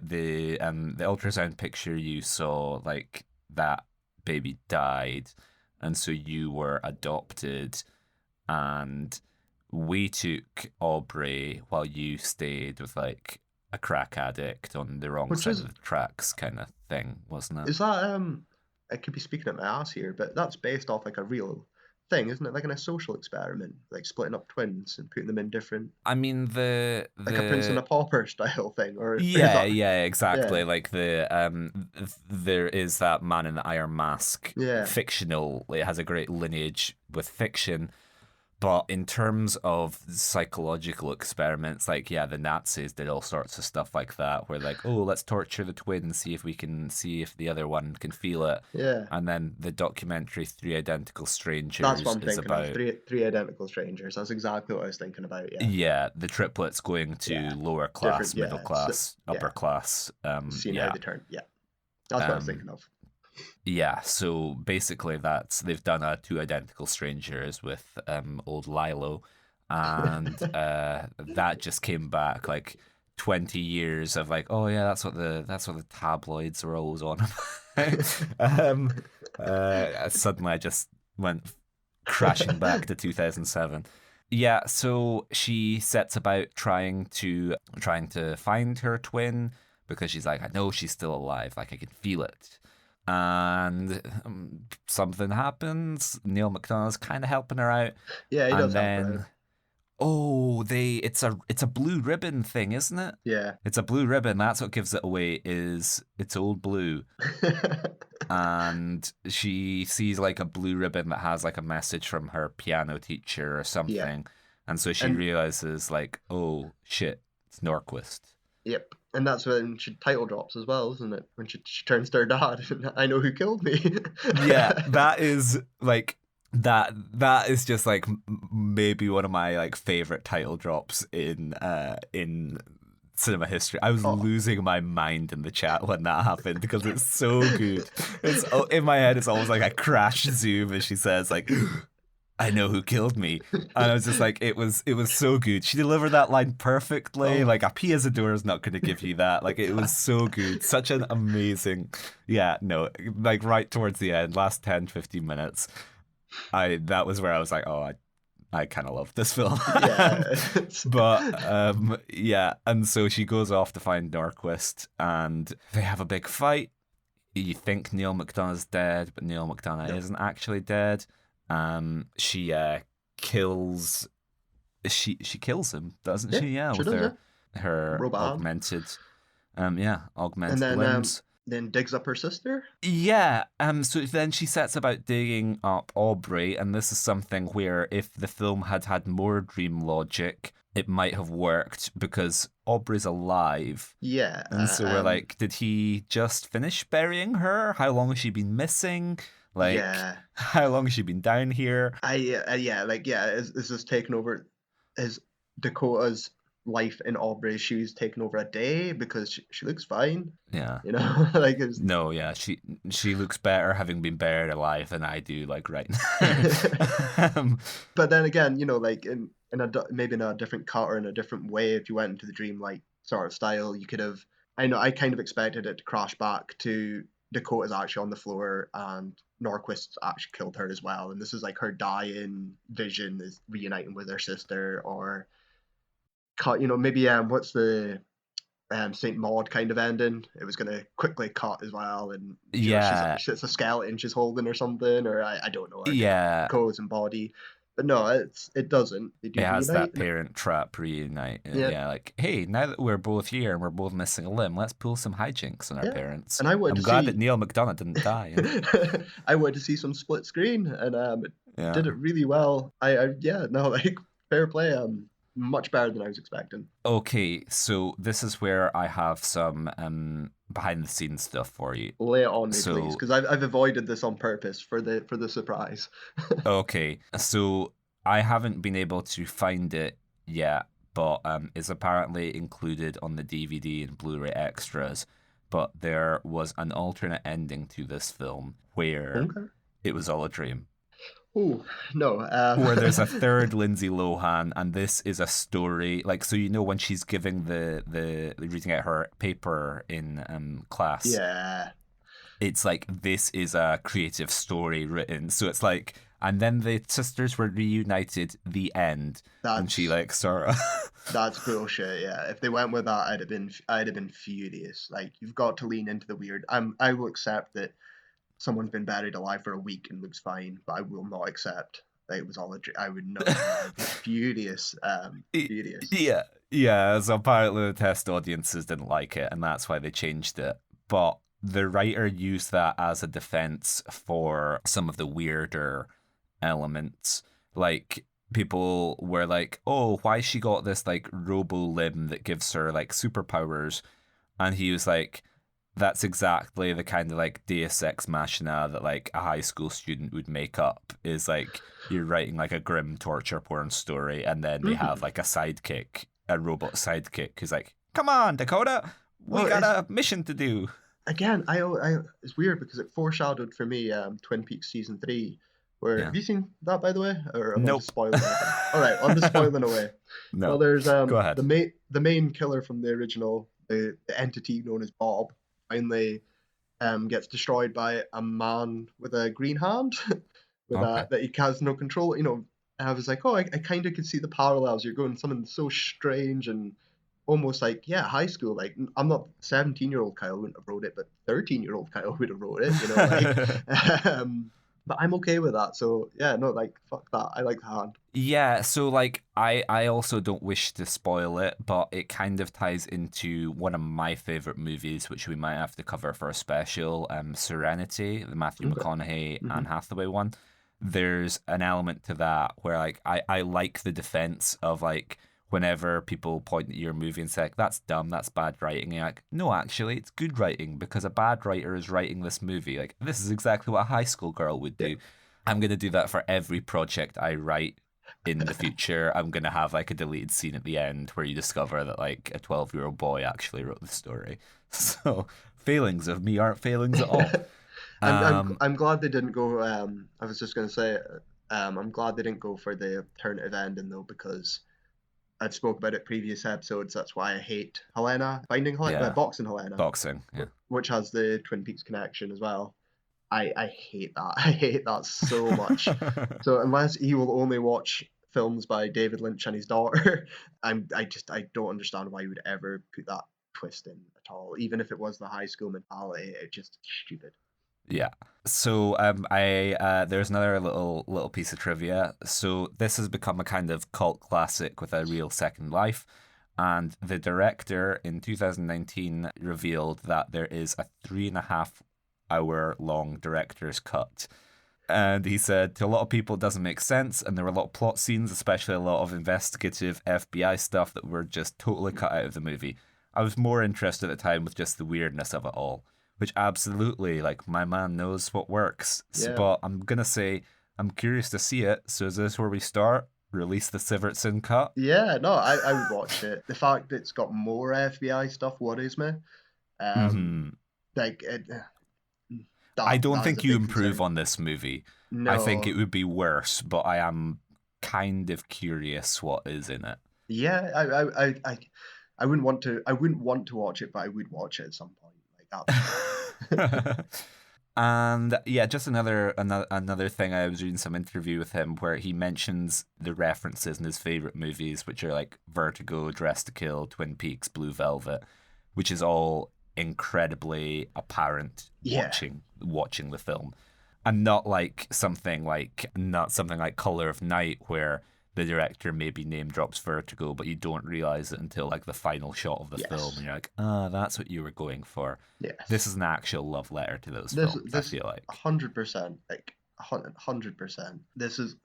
ultrasound picture you saw, like that baby died, and so you were adopted, and we took Aubrey while you stayed with like a crack addict on the wrong side of the tracks, kind of thing, wasn't it? Is that I could be speaking at my ass here, but that's based off like a real thing, isn't it? Like in a social experiment, like splitting up twins and putting them in different. I mean, like a Prince and a Pauper style thing, or exactly. Like there is that Man in the Iron Mask, fictional. It has a great lineage with fiction. But in terms of psychological experiments, like, the Nazis did all sorts of stuff like that, where like, oh, let's torture the twin and see if the other one can feel it. Yeah. And then the documentary Three Identical Strangers That's what I'm thinking about. Three Identical Strangers. That's exactly what I was thinking about, yeah. Yeah, the triplets going to lower class, middle class, upper class. Seeing how they turn, That's what I was thinking of. Yeah, so basically they've done a Two Identical Strangers with old Lilo, and that just came back like 20 years of like, oh yeah, that's what the tabloids were always on about. Suddenly I just went crashing back to 2007. Yeah, so she sets about trying to find her twin, because she's like, I know she's still alive, like I can feel it. And something happens. Neil McDonough's kind of helping her out. Yeah, he does help her out. Oh, it's a blue ribbon thing, isn't it? Yeah. It's a blue ribbon. That's what gives it away, is it's old blue. And she sees like a blue ribbon that has like a message from her piano teacher or something. Yeah. And so she realizes like, oh shit, it's Norquist. Yep. And that's when she title drops as well, isn't it? When she turns to her dad, and I know who killed me. Yeah, that is like that is just like maybe one of my like favorite title drops in cinema history. I was Oh, losing my mind in the chat when that happened because it's so good. It's in my head. It's almost like a crash zoom as she says like, "I know who killed me," and I was just like, it was so good. She delivered that line perfectly. oh, Like a Pia Zadora is not going to give you that. Like it was so good. Such an amazing. Yeah, no, like right towards the end, last 10, 15 minutes. That was where I was like, oh, I kind of love this film. yeah. But yeah, and so she goes off to find Norquist, and they have a big fight. You think Neil McDonough's dead, but Neil McDonough Yep. isn't actually dead. She kills. She kills him, doesn't Yeah, she? Yeah, she with does, yeah. her Robot arm. augmented, And augmented limbs. then digs up her sister. Yeah, so then she sets about digging up Aubrey, and this is something where if the film had had more dream logic, it might have worked because Aubrey's alive. Yeah. And so we're like, did he just finish burying her? How long has she been missing? Like, Yeah. how long has she been down here? Yeah, like, yeah, is this taking over? Is Dakota's life in Aubrey's shoes taking over a day because she looks fine? Yeah. You know, like it's. No, yeah, she looks better having been buried alive than I do, like right now. But then again, like maybe in a different cut or in a different way, if you went into the dreamlike sort of style, you could have. I know I kind of expected it to crash back to Dakota's actually on the floor and Norquist's actually killed her as well, and this is like her dying vision is reuniting with her sister, or cut. Maybe what's the Saint Maud kind of ending? It was gonna quickly cut as well, and Yeah, it's a skeleton she's holding or something, or I don't know, or yeah. Dakota's embody. But no, it doesn't. They It do has reunite. that parent trap reunite. Yeah, Yeah, like, hey, now that we're both here and we're both missing a limb, let's pull some hijinks on our yeah. parents. And I wanted I'm to glad see. that Neil McDonough didn't die. I wanted to see some split screen, and it Yeah. did it really well. Yeah, no, like fair play. Much better than I was expecting. Okay, so this is where I have some behind the scenes stuff for you. Lay it on me, So, please, because I've avoided this on purpose for the surprise. okay, so I haven't been able to find it yet, but it's apparently included on the DVD and Blu-ray extras. But there was an alternate ending to this film where Okay. it was all a dream. Oh no. Where there's a third Lindsay Lohan, and this is a story like so when she's giving the reading out her paper in class. Yeah. It's like this is a creative story written, so it's like, and then the sisters were reunited. The end, and she like sort of. That's bullshit. Yeah, if they went with that, I'd have been furious. Like you've got to lean into the weird. I will accept that someone's been buried alive for a week and looks fine, but I will not accept that it was all a dream. I would not. I'd be furious. Furious. Yeah. So apparently the test audiences didn't like it, and that's why they changed it. But the writer used that as a defense for some of the weirder elements. Like people were like, "Oh, why she got this like robo limb that gives her like superpowers?" And he was like, that's exactly the kind of like Deus Ex Machina that like a high school student would make up. Is like you're writing like a grim torture porn story, and then they have like a sidekick, a robot sidekick, who's like, "Come on, Dakota, we got a mission to do." Again, I it's weird because it foreshadowed for me Twin Peaks season 3. Where have you seen that, by the way? Or am I just spoiling anything? All right, I'm just spoiling away. No, well, there's go ahead. The main killer from the original, the entity known as Bob, finally gets destroyed by a man with a green hand with that he has no control. And I was like, oh, I kind of could see the parallels. You're going something so strange and almost like, yeah, high school. Like, I'm not 17-year-old Kyle wouldn't have wrote it, but 13-year-old Kyle would have wrote it. Like, but I'm okay with that. So yeah, no, like fuck that. I like the hand. Yeah, so like I also don't wish to spoil it, but it kind of ties into one of my favorite movies, which we might have to cover for a special, Serenity, the Matthew McConaughey Anne Hathaway one. There's an element to that where like I like the defense of like, whenever people point at your movie and say, like, that's dumb, that's bad writing, and you're like, no, actually, it's good writing because a bad writer is writing this movie. Like, this is exactly what a high school girl would do. I'm going to do that for every project I write in the future. I'm going to have like a deleted scene at the end where you discover that like a 12-year-old boy actually wrote the story. So failings of me aren't failings at all. I'm glad they didn't go. I was just going to say, I'm glad they didn't go for the alternative ending though, because I've spoke about it previous episodes. That's why I hate Helena, Finding Helena, Boxing Helena, which has the Twin Peaks connection as well. I hate that. I hate that so much. So unless he will only watch films by David Lynch and his daughter, I don't understand why you would ever put that twist in at all. Even if it was the high school mentality, it's just stupid. Yeah. So there's another little piece of trivia. So this has become a kind of cult classic with a real second life. And the director in 2019 revealed that there is a 3.5-hour-long director's cut. And he said, to a lot of people, it doesn't make sense. And there were a lot of plot scenes, especially a lot of investigative FBI stuff that were just totally cut out of the movie. I was more interested at the time with just the weirdness of it all, which absolutely, like, my man knows what works. Yeah. But I'm going to say, I'm curious to see it. So is this where we start? Release the Sivertson cut? Yeah, no, I would watch it. The fact that it's got more FBI stuff worries me. Like, I don't think you improve on this movie. No. I think it would be worse, but I am kind of curious what is in it. Yeah, I wouldn't want to watch it, but I would watch it at some point. Like, and yeah, just another thing. I was reading some interview with him where he mentions the references in his favorite movies, which are like Vertigo, Dress to Kill, Twin Peaks, Blue Velvet, which is all incredibly apparent watching the film, and not something like Color of Night where the director maybe name drops Vertigo, but you don't realize it until like the final shot of the film, and you're like, that's what you were going for. Yes. This is an actual love letter to those films. I feel like 100%, like 100%. This is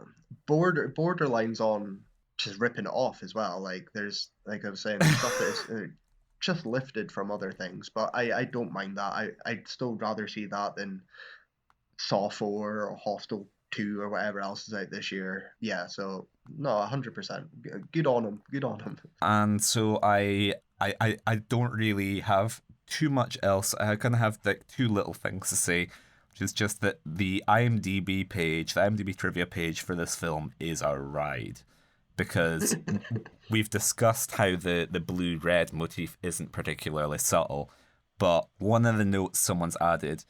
borderlines on just ripping it off as well. Like there's, like I was saying, stuff that is just lifted from other things, but I don't mind that. I'd still rather see that than Saw 4 or Hostel 2 or whatever else is out this year. Yeah, so no, 100%. Good on him. And so I don't really have too much else. I kind of have like two little things to say, which is just that the IMDb trivia page for this film is a ride. Because we've discussed how the blue-red motif isn't particularly subtle, but one of the notes someone's added,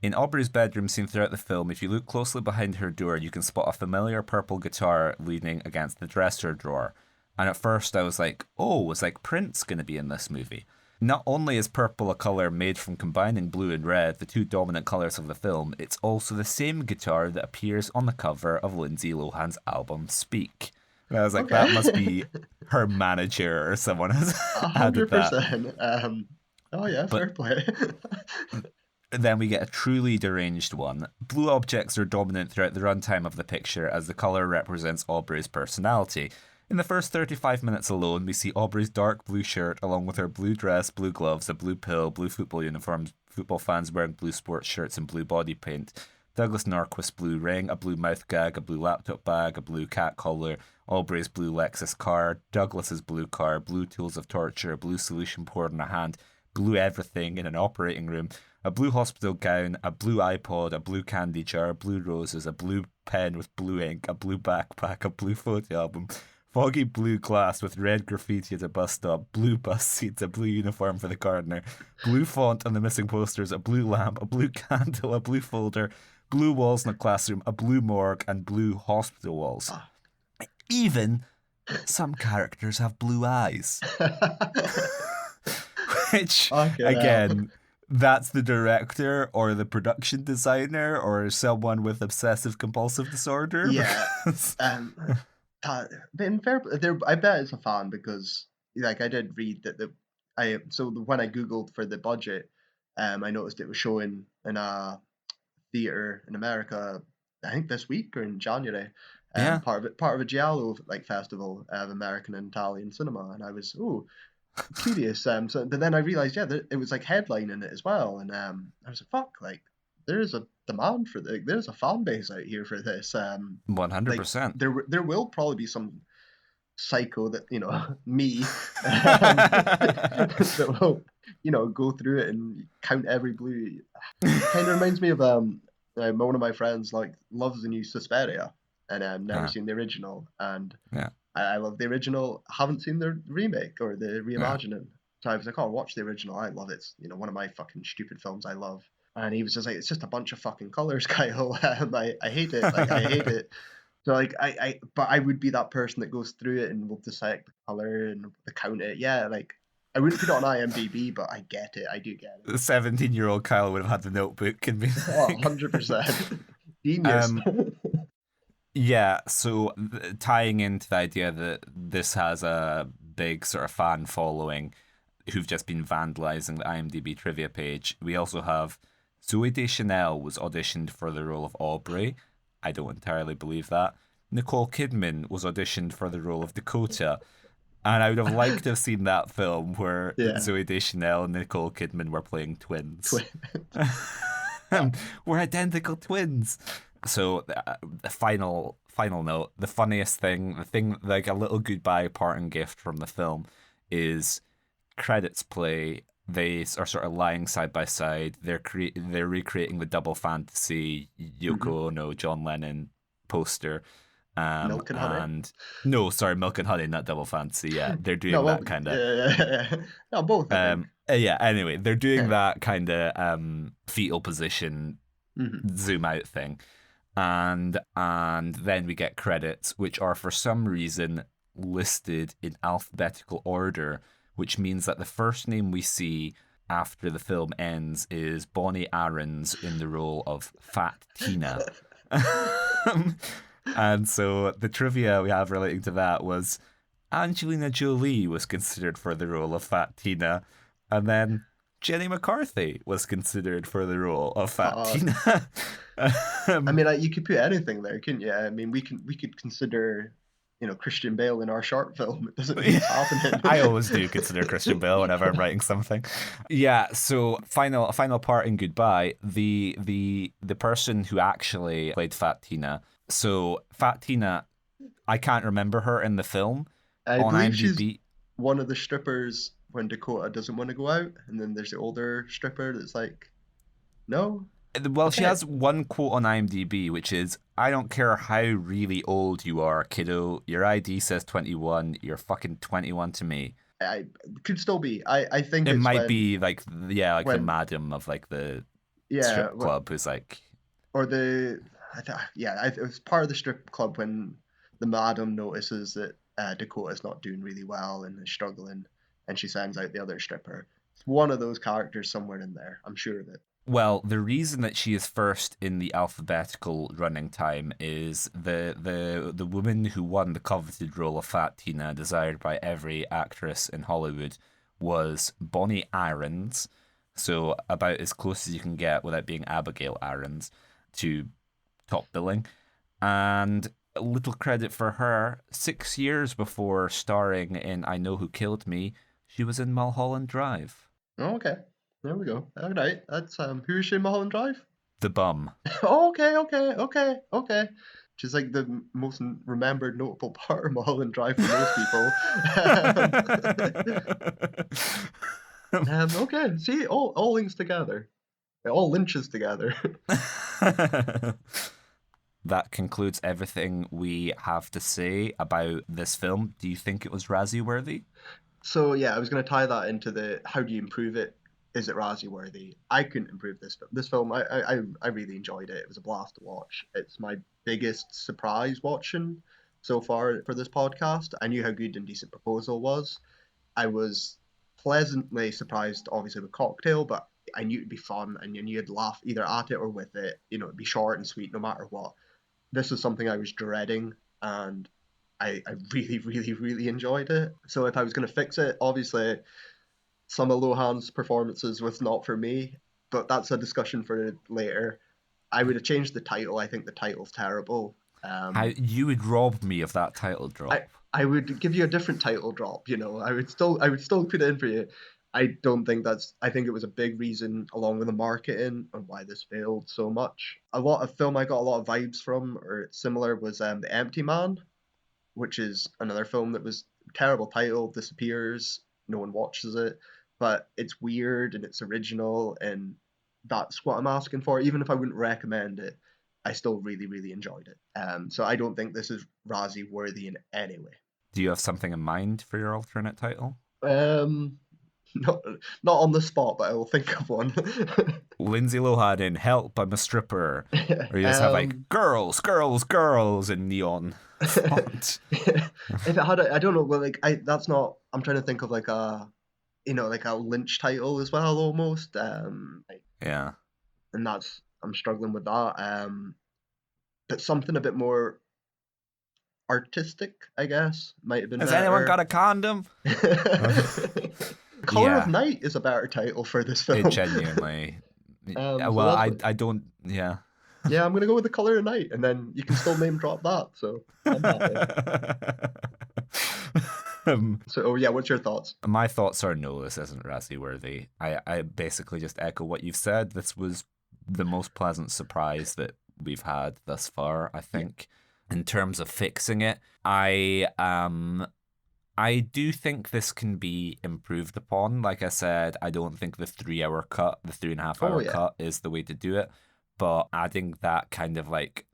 in Aubrey's bedroom seen throughout the film, if you look closely behind her door, you can spot a familiar purple guitar leaning against the dresser drawer. And at first I was like, was like Prince going to be in this movie? Not only is purple a colour made from combining blue and red, the two dominant colours of the film, it's also the same guitar that appears on the cover of Lindsay Lohan's album Speak. And I was like, that must be her manager or someone has added that. 100%. Fair play. Then we get a truly deranged one. Blue objects are dominant throughout the runtime of the picture as the colour represents Aubrey's personality. In the first 35 minutes alone, we see Aubrey's dark blue shirt along with her blue dress, blue gloves, a blue pill, blue football uniforms, football fans wearing blue sports shirts and blue body paint, Douglas Norquist's blue ring, a blue mouth gag, a blue laptop bag, a blue cat collar, Aubrey's blue Lexus car, Douglas's blue car, blue tools of torture, a blue solution poured in a hand, blue everything in an operating room, a blue hospital gown, a blue iPod, a blue candy jar, blue roses, a blue pen with blue ink, a blue backpack, a blue photo album, foggy blue glass with red graffiti at a bus stop, blue bus seats, a blue uniform for the gardener, blue font on the missing posters, a blue lamp, a blue candle, a blue folder, blue walls in a classroom, a blue morgue, and blue hospital walls. Even some characters have blue eyes. Which, again, that's the director or the production designer or someone with obsessive compulsive disorder. Yeah. In fair, I bet it's a fan because, like, I did read that when I googled for the budget, I noticed it was showing in a theater in America, I think this week or in January. Yeah. part of a Giallo like festival of American and Italian cinema, and I was curious. But then I realized, it was like headlining it as well, and I was like, fuck, like there's a demand for there's a fan base out here for this. Like 100%. there will probably be some psycho that me that will go through it and count every blue. Kind of reminds me of one of my friends like loves the new Suspiria, and never seen the original, and yeah. I love the original. Haven't seen the remake or the reimagining. Yeah. So I was like, oh, watch the original. I love it. It's, one of my fucking stupid films I love. And he was just like, it's just a bunch of fucking colors, Kyle. I hate it. Like, I hate it. So like, but I would be that person that goes through it and will dissect the color and the count it. Yeah, like I wouldn't put it on IMDb, but I get it. I do get it. The 17-year-old Kyle would have had the notebook and been like, 100%. Genius. Yeah, so tying into the idea that this has a big sort of fan following who've just been vandalizing the IMDb trivia page, we also have Zooey Deschanel was auditioned for the role of Aubrey. I don't entirely believe that. Nicole Kidman was auditioned for the role of Dakota. And I would have liked to have seen that film where Zooey Deschanel and Nicole Kidman were playing twins. We're identical twins. So the final note, the funniest thing, the thing like a little goodbye parting gift from the film is credits play. They are sort of lying side by side. They're recreating the double fantasy Yoko Ono, John Lennon poster. Milk and Honey. No, sorry, Milk and Honey, not double fantasy. Yeah, they're doing that kind of. Yeah. No, both. Yeah. Anyway, they're doing that kind of fetal position zoom out thing. And then we get credits, which are for some reason listed in alphabetical order, which means that the first name we see after the film ends is Bonnie Aarons in the role of Fat Tina. And so the trivia we have relating to that was Angelina Jolie was considered for the role of Fat Tina, and then Jenny McCarthy was considered for the role of Fat Tina. I mean, you could put anything there, couldn't you? I mean, we could consider, Christian Bale in our short film. It doesn't mean it's happening. I always do consider Christian Bale whenever I'm writing something. Yeah. So final parting goodbye. The person who actually played Fat Tina. So Fat Tina, I can't remember her in the film. I believe she's one of the strippers when Dakota doesn't want to go out, and then there's the older stripper that's like, no. Well, okay. She has one quote on IMDb, which is, I don't care how really old you are, kiddo. Your ID says 21. You're fucking 21 to me. I could still be. I think it might be like the madam of like the strip club who's like, or the it was part of the strip club when the madam notices that Dakota's not doing really well and is struggling, and she sends out the other stripper. It's one of those characters somewhere in there. I'm sure of it. Well, the reason that she is first in the alphabetical running time is the woman who won the coveted role of Fat Tina, desired by every actress in Hollywood, was Bonnie Aarons. So about as close as you can get without being Abigail Aarons to top billing. And a little credit for her, 6 years before starring in I Know Who Killed Me, she was in Mulholland Drive. Oh, okay. There we go. All right. That's who is she in Mulholland Drive? The bum. Oh, okay. Which is like the most remembered notable part of Mulholland Drive for most people. Okay. See, all links together. All Lynches together. That concludes everything we have to say about this film. Do you think it was Razzie worthy? So yeah, I was going to tie that into the how do you improve it? Is it Razzie worthy? I couldn't improve this film. I really enjoyed it. It was a blast to watch. It's my biggest surprise watching so far for this podcast. I knew how good Indecent Proposal was. I was pleasantly surprised, obviously, with Cocktail, but I knew it'd be fun and you knew you'd laugh either at it or with it. It'd be short and sweet no matter what. This was something I was dreading, and I really, really, really enjoyed it. So if I was going to fix it, obviously some of Lohan's performances was not for me, but that's a discussion for later. I would have changed the title. I think the title's terrible. How you would rob me of that title drop? I would give you a different title drop. I would still put it in for you. I don't think I think it was a big reason, along with the marketing, on why this failed so much. A lot of film I got a lot of vibes from, or similar, was The Empty Man, which is another film that was terrible title, disappears, no one watches it, but it's weird and it's original, and that's what I'm asking for. Even if I wouldn't recommend it, I still really, really enjoyed it. So I don't think this is Razzie worthy in any way. Do you have something in mind for your alternate title? Not on the spot, but I will think of one. Lindsay Lohan in Help, I'm a Stripper. Or you just have like girls, girls, girls in neon font. If it had I don't know, well, like that's not. I'm trying to think of like a Lynch title as well, almost. Yeah. And I'm struggling with that. But something a bit more artistic, I guess, might have been. Has better. Anyone got a condom? Color of Night is a better title for this film. It genuinely. Well, I don't. Yeah. Yeah, I'm gonna go with The Color of Night, and then you can still name drop that. So I'm happy. What's your thoughts? My thoughts are no, this isn't Razzie worthy. I basically just echo what you've said. This was the most pleasant surprise that we've had thus far, I think. Yeah. In terms of fixing it, I do think this can be improved upon. Like I said, I don't think the 3-hour cut, the 3.5-hour cut is the way to do it. But adding that kind of like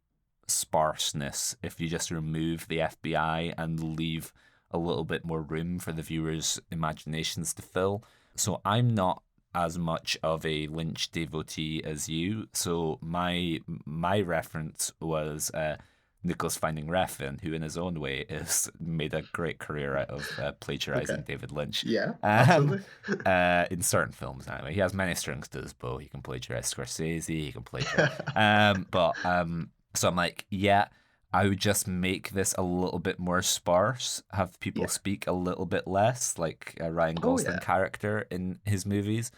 sparseness, if you just remove the FBI and leave a little bit more room for the viewers' imaginations to fill. So I'm not as much of a Lynch devotee as you. So my reference was Nicholas Finding Refn, who in his own way has made a great career out of plagiarizing David Lynch. Yeah, absolutely. In certain films, anyway. He has many strings to his bow. He can plagiarize Scorsese, he can plagiarize... So I'm like, yeah, I would just make this a little bit more sparse, have people speak a little bit less, like a Ryan Gosling character in his movies,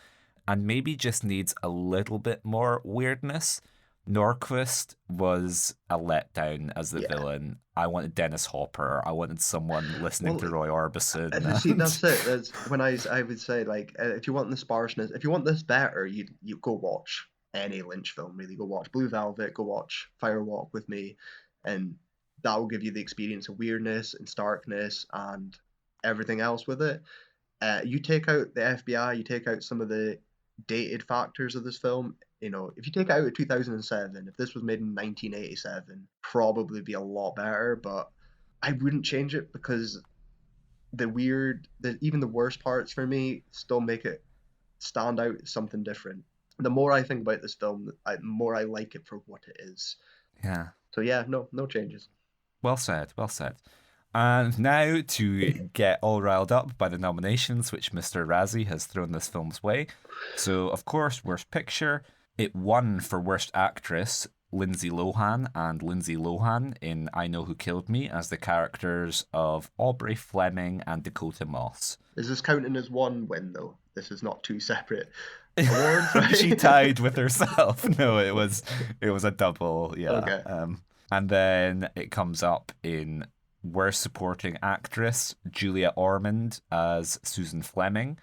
and maybe just needs a little bit more weirdness. Norquist was a letdown as the villain. I wanted Dennis Hopper. I wanted someone listening to Roy Orbison. See, that's it. That's when I would say, like, if you want the sparseness, if you want this better, you go watch any Lynch film. Really, go watch Blue Velvet. Go watch Fire Walk with Me, and that will give you the experience of weirdness and starkness and everything else with it. You take out the FBI, you take out some of the dated factors of this film. If you take it out of 2007, if this was made in 1987, probably be a lot better, but I wouldn't change it because even the worst parts for me still make it stand out as something different. The more I think about this film, the more I like it for what it is. Yeah. So yeah, no changes. Well said, well said. And now to get all riled up by the nominations which Mr. Razzie has thrown this film's way. So, of course, Worst Picture. It won for Worst Actress, Lindsay Lohan and Lindsay Lohan in I Know Who Killed Me as the characters of Aubrey Fleming and Dakota Moss. Is this counting as one win, though? This is not two separate awards, right? She tied with herself. No, it was a double, yeah. Okay. And then it comes up in Worst Supporting Actress, Julia Ormond as Susan Fleming.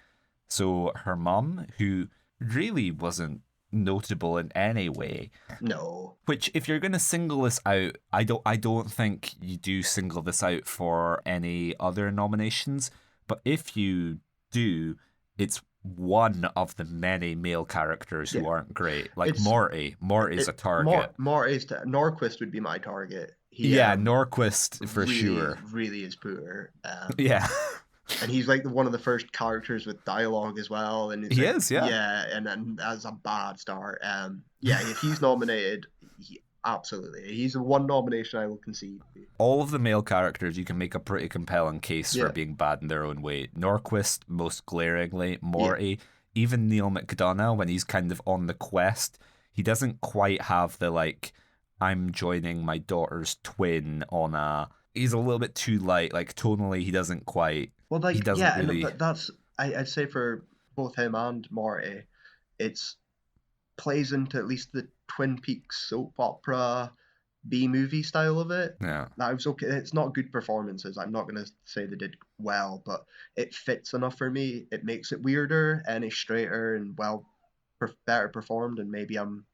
So her mum, who really wasn't notable in any way. No. Which, if you're going to single this out, I don't think you do single this out for any other nominations. But if you do, it's one of the many male characters who aren't great. Like Morty. Morty's a target. Norquist would be my target. Norquist for sure. Really is poor. Yeah. And he's like one of the first characters with dialogue as well. And he is, yeah. Yeah, and that's a bad start. If he's nominated, absolutely. He's the one nomination I will concede. All of the male characters, you can make a pretty compelling case for being bad in their own way. Norquist, most glaringly. Morty. Even Neil McDonough, when he's kind of on the quest, he doesn't quite have the, like, I'm joining my daughter's twin on a... He's a little bit too light. Like, tonally, he doesn't quite... Well, like, he doesn't really... that's... I'd say for both him and Morty, it's plays into at least the Twin Peaks soap opera B-movie style of it. Yeah. That was okay. It's not good performances. I'm not going to say they did well, but it fits enough for me. It makes it weirder and straighter and better performed, and maybe I'm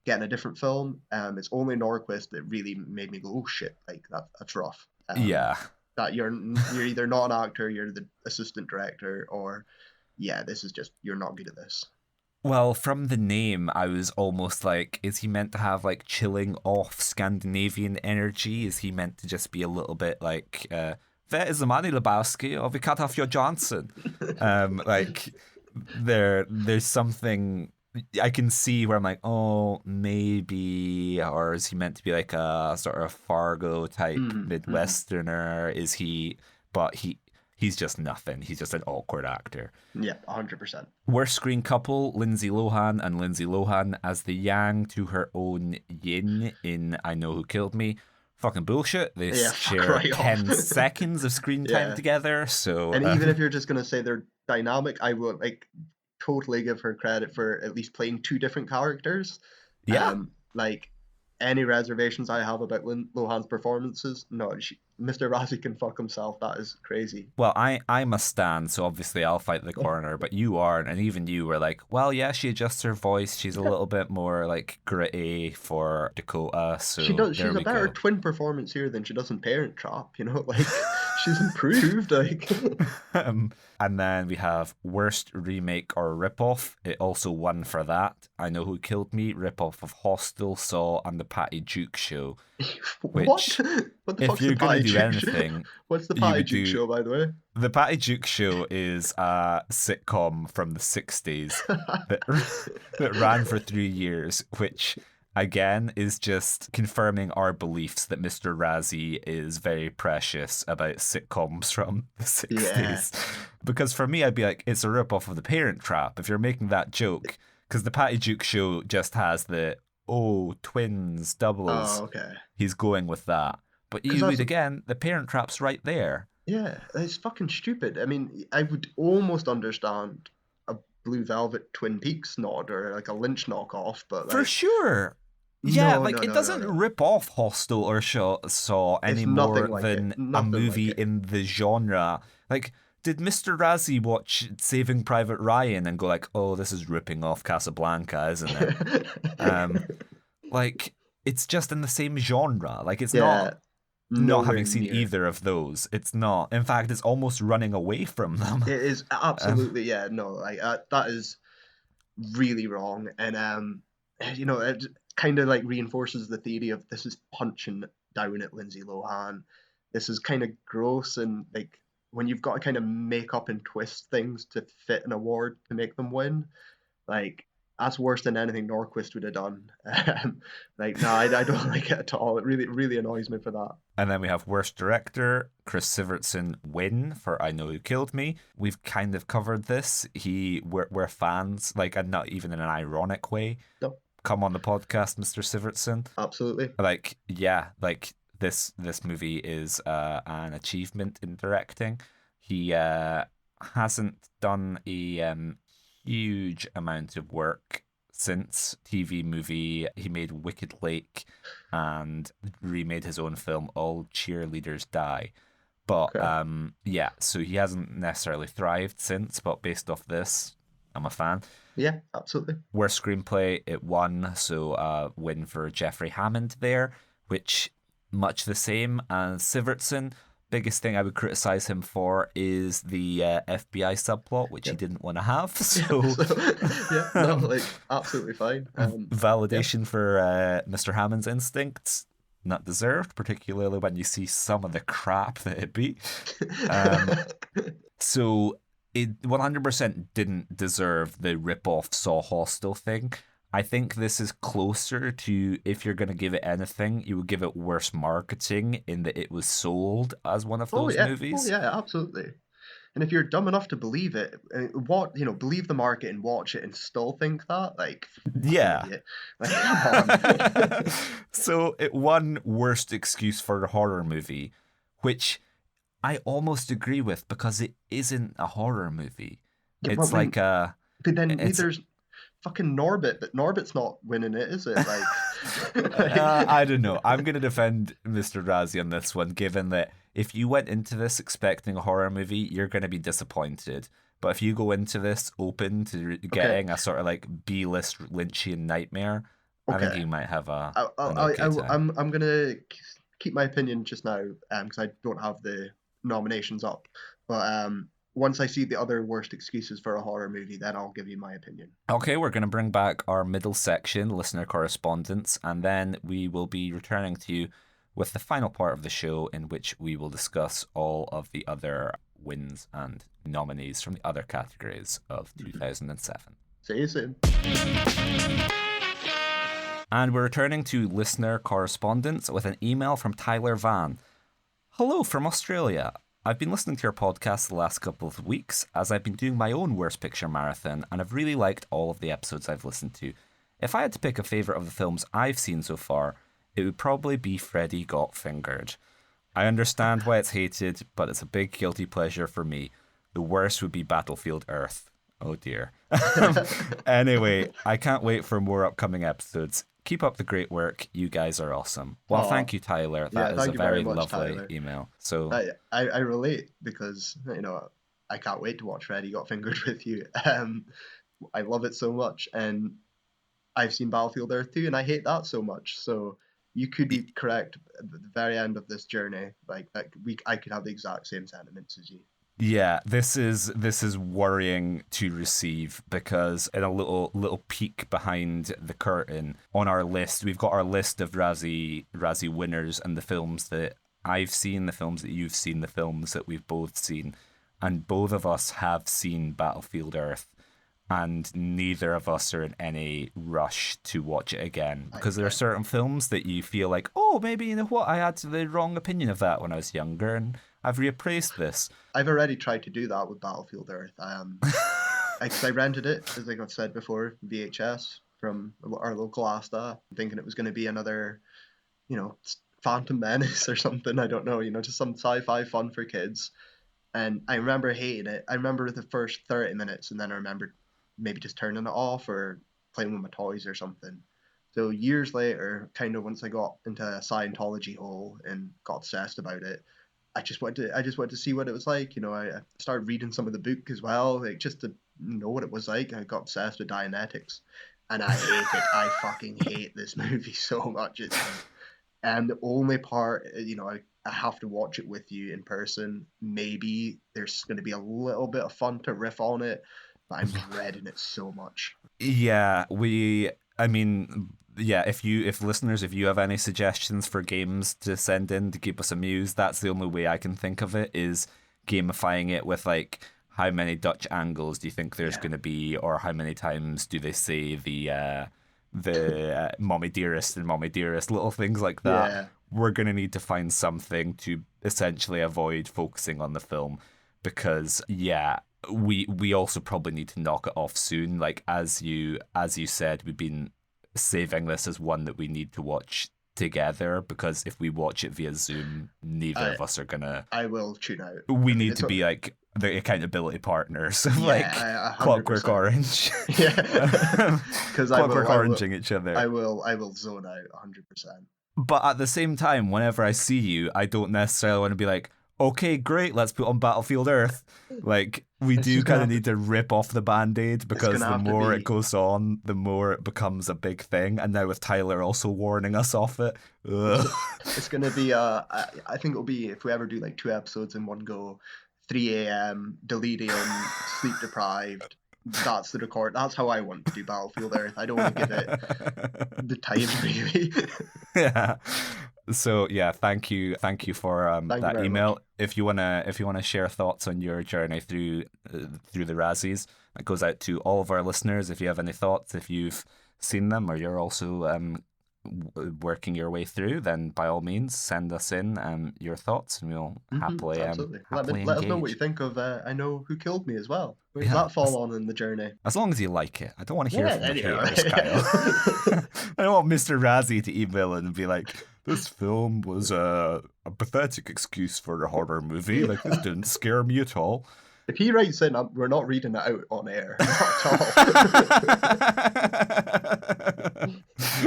getting a different film. It's only Norquist that really made me go, oh shit, like that's rough. Yeah. That you're either not an actor, you're the assistant director, or yeah, this is just, you're not good at this. Well, from the name, I was almost like, is he meant to have like chilling off Scandinavian energy? Is he meant to just be a little bit like, "Wer is the Manny Lebowski? Or we cut off your Johnson?" Like there's something I can see where I'm like, oh, maybe, or is he meant to be like a sort of Fargo type Midwesterner? Is he? But he's just nothing. He's just an awkward actor. Yeah, 100%. Worst screen couple, Lindsay Lohan, and Lindsay Lohan as the yang to her own yin in I Know Who Killed Me. Fucking bullshit. They share right 10 seconds of screen time together. So, and even if you're just going to say they're dynamic, I will like totally give her credit for at least playing two different characters. Yeah. Like, any reservations I have about Lohan's performances, no, Mr. Razzie can fuck himself. That is crazy. Well, I'm a stan, so obviously I'll fight the corner, but you aren't, and even you were like, well, yeah, she adjusts her voice. She's a little bit more like gritty for Dakota. So she does. She's a better twin performance here than she does in Parent Trap. You know, like she's improved. Like. And then we have worst remake or ripoff. It also won for that. I Know Who Killed Me, ripoff of Hostel, Saw, and The Patty Duke Show. What? What the if fuck's you're the going Patty to do Duke anything, show? What's the Patty Duke show, by the way? The Patty Duke Show is a sitcom from the 60s that ran for 3 years, which again is just confirming our beliefs that Mr. Razzie is very precious about sitcoms from the 60s. Yeah. Because for me, I'd be like, it's a ripoff of The Parent Trap if you're making that joke. Because the Patty Duke Show just has the, twins, doubles. Oh, okay. He's going with that. But you would, again, The Parent Trap's right there. Yeah, it's fucking stupid. I mean, I would almost understand a Blue Velvet Twin Peaks nod or like a Lynch knockoff, but like, for sure. Yeah, it doesn't rip off Hostel or Saw any more than a movie in the genre. Like, did Mr. Razzie watch Saving Private Ryan and go like, oh, this is ripping off Casablanca, isn't it? Like, it's just in the same genre. Like, it's not having seen either of those. It's not. In fact, it's almost running away from them. It is absolutely, that is really wrong. And, it kind of like reinforces the theory of this is punching down at Lindsay Lohan. This is kind of gross, and like when you've got to kind of make up and twist things to fit an award to make them win, like that's worse than anything Norquist would have done. I don't like it at all. It really, really annoys me for that. And then we have worst director, Chris Sivertson win for I Know Who Killed Me. We've kind of covered this. We're fans, like, and not even in an ironic way. No. Come on the podcast, Mr. Sivertson. Absolutely. Like, yeah, like this movie is an achievement in directing. He hasn't done a huge amount of work since TV movie. He made Wicked Lake and remade his own film All Cheerleaders Die. But okay. So he hasn't necessarily thrived since, but based off this, I'm a fan. Yeah, absolutely. Worst screenplay, it won, so win for Jeffrey Hammond there, which much the same as Sivertson. Biggest thing I would criticize him for is the FBI subplot, which he didn't want to have. So, absolutely fine. Validation for Mr. Hammond's instincts, not deserved, particularly when you see some of the crap that it beat. So it 100% didn't deserve the rip-off Saw Hostel thing. I think this is closer to, if you're going to give it anything, you would give it worse marketing in that it was sold as one of those movies. Oh, yeah, absolutely. And if you're dumb enough to believe it, believe the market and watch it and still think that, like, yeah. Like, come on. So it won worst excuse for a horror movie, which I almost agree with because it isn't a horror movie. It's like a... But then there's fucking Norbit, but Norbit's not winning it, is it? Like, I don't know. I'm going to defend Mr. Razzie on this one, given that if you went into this expecting a horror movie, you're going to be disappointed. But if you go into this open to getting a sort of like B-list Lynchian nightmare, I think you might have I'm gonna keep my opinion just now, because I don't have the nominations up. But once I see the other worst excuses for a horror movie, then I'll give you my opinion. Okay, we're going to bring back our middle section, listener correspondence, and then we will be returning to you with the final part of the show in which we will discuss all of the other wins and nominees from the other categories of 2007. See you soon. And we're returning to listener correspondence with an email from Tyler Van. Hello from Australia. I've been listening to your podcast the last couple of weeks as I've been doing my own Worst Picture marathon, and I've really liked all of the episodes I've listened to. If I had to pick a favourite of the films I've seen so far, it would probably be Freddy Got Fingered. I understand why it's hated, but it's a big guilty pleasure for me. The worst would be Battlefield Earth. Oh dear. Anyway, I can't wait for more upcoming episodes. Keep up the great work. You guys are awesome. Well, thank you, Tyler. That is a very lovely Tyler. Email. So I relate because, I can't wait to watch Freddy Got Fingered with you. I love it so much, and I've seen Battlefield Earth too, and I hate that so much. So you could be correct at the very end of this journey. I could have the exact same sentiments as you. Yeah, this is worrying to receive, because in a little peek behind the curtain on our list, we've got our list of Razzie winners and the films that I've seen, the films that you've seen, the films that we've both seen, and both of us have seen Battlefield Earth, and neither of us are in any rush to watch it again, because there are certain films that you feel like, oh, maybe, you know what, I had the wrong opinion of that when I was younger, and I've reappraised this. I've already tried to do that with Battlefield Earth. I rented it, as I've said before, VHS from our local Asta, thinking it was going to be another, Phantom Menace or something. I don't know, just some sci-fi fun for kids. And I remember hating it. I remember the first 30 minutes, and then I remembered maybe just turning it off or playing with my toys or something. So years later, kind of once I got into a Scientology hole and got obsessed about it, I just wanted to see what it was like. I started reading some of the book as well, just to know what it was like. I got obsessed with Dianetics, and I hate it. I fucking hate this movie so much. And the only part, I have to watch it with you in person. Maybe there's going to be a little bit of fun to riff on it, but I'm dreading it so much. Yeah, if listeners, if you have any suggestions for games to send in to keep us amused, that's the only way I can think of it, is gamifying it with like, how many Dutch angles do you think there's going to be, or how many times do they say the mommy dearest and mommy dearest, little things like that. Yeah. We're going to need to find something to essentially avoid focusing on the film, because we also probably need to knock it off soon. Like as you said, we've been saving this as one that we need to watch together, because if we watch it via Zoom, neither of us are gonna. I will tune out. We need to be like the accountability partners, like Clockwork Orange. Yeah, because Clockwork Oranging each other. I will zone out 100%. But at the same time, whenever I see you, I don't necessarily want to be like, okay, great, let's put on Battlefield Earth. Like, we do kind of need to rip off the Band-Aid, because the more it goes on, the more it becomes a big thing. And now with Tyler also warning us off it. It's going to be, I think it'll be, if we ever do like 2 episodes in one go, 3 a.m., delirium, sleep deprived. That's the record. That's how I want to do Battlefield Earth. I don't want to give it the time, really. Yeah. So yeah, thank you for that email. Much. If you wanna share thoughts on your journey through the Razzies, that goes out to all of our listeners. If you have any thoughts, if you've seen them, or you're also working your way through, then by all means send us in your thoughts, and we'll happily let us know what you think of I Know Who Killed Me as well. Where does that fall on in the journey? As long as you like it. I don't want to hear from the haters, Kyle. I don't want Mr. Razzie to email in and be like, this film was a pathetic excuse for a horror movie. Like, this didn't scare me at all. If he writes in, we're not reading it out on air. Not at all.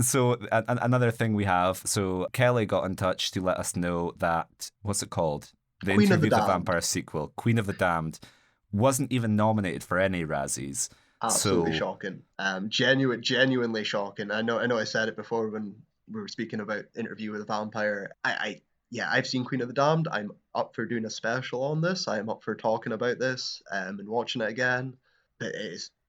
So another thing we have, so Kelly got in touch to let us know that, what's it called? The Queen of Interview the with the Damned. Vampire sequel, Queen of the Damned, wasn't even nominated for any Razzies. Absolutely shocking. Genuinely shocking. I know I said it before when we were speaking about Interview with a Vampire. I've seen Queen of the Damned. I'm up for doing a special on this. I'm up for talking about this and watching it again. But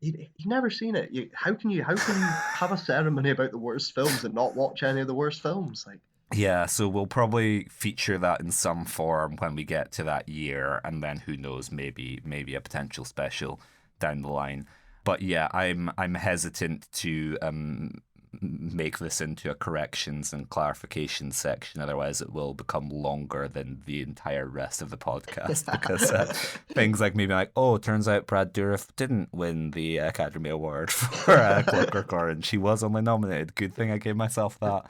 you've never seen it. How can you have a ceremony about the worst films and not watch any of the worst films? Like, yeah, so we'll probably feature that in some form when we get to that year, and then who knows, maybe a potential special down the line. But yeah, I'm hesitant to make this into a corrections and clarifications section. Otherwise, it will become longer than the entire rest of the podcast because things like maybe like, oh, turns out Brad Dourif didn't win the Academy Award for Clockwork Orange. He was only nominated. Good thing I gave myself that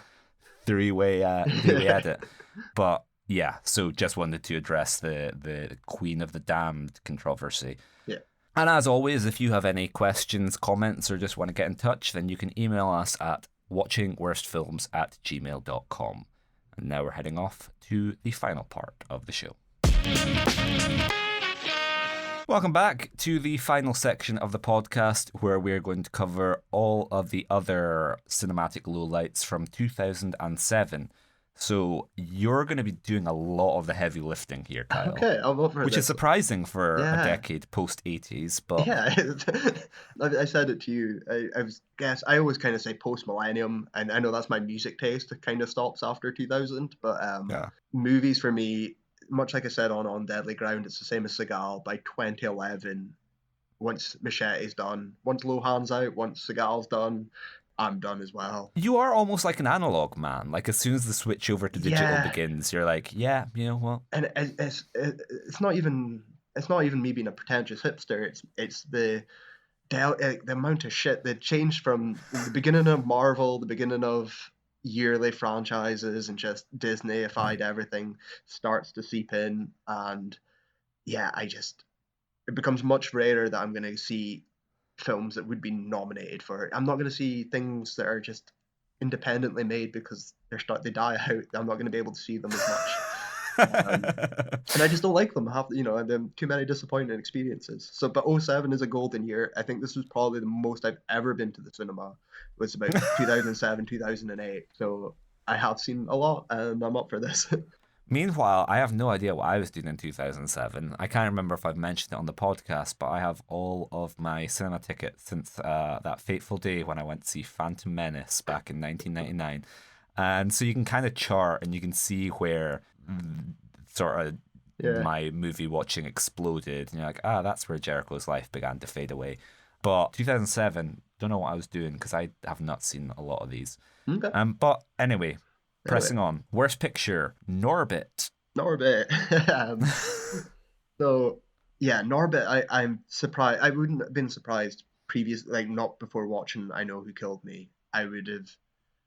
three-way edit. But yeah, so just wanted to address the Queen of the Damned controversy. Yeah. And as always, if you have any questions, comments, or just want to get in touch, then you can email us at watchingworstfilms@gmail.com. And now we're heading off to the final part of the show. Welcome back to the final section of the podcast where we're going to cover all of the other cinematic lowlights from 2007. So you're going to be doing a lot of the heavy lifting here, Kyle. Okay, I'm up for which this. is surprising for a decade post-80s, but... Yeah, I said it to you. I always kind of say post-millennium, and I know that's my music taste. It kind of stops after 2000, but movies for me, much like I said on Deadly Ground, it's the same as Seagal. By 2011, once Machete's done, once Lohan's out, once Seagal's done, I'm done as well. You are almost like an analog man. Like as soon as the switch over to digital begins, you're like, yeah, you know what? And it's not even me being a pretentious hipster. It's the amount of shit that changed from the beginning of Marvel, the beginning of yearly franchises, and just Disney-ified everything starts to seep in. And yeah, it becomes much rarer that I'm going to see films that would be nominated for it. I'm not going to see things that are just independently made because they die out. I'm not going to be able to see them as much. And I just don't like them. And too many disappointing experiences. So, but 2007 is a golden year. I think this was probably the most I've ever been to the cinema. It was about 2007, 2008. So I have seen a lot, and I'm up for this. Meanwhile, I have no idea what I was doing in 2007. I can't remember if I've mentioned it on the podcast, but I have all of my cinema tickets since that fateful day when I went to see Phantom Menace back in 1999. And so you can kind of chart and you can see where sort of my movie watching exploded. And you're like, that's where Jericho's life began to fade away. But 2007, don't know what I was doing because I have not seen a lot of these. Okay. But anyway... Pressing on. Worst picture, Norbit. So, yeah, Norbit, I'm surprised. I wouldn't have been surprised not before watching I Know Who Killed Me. I would have,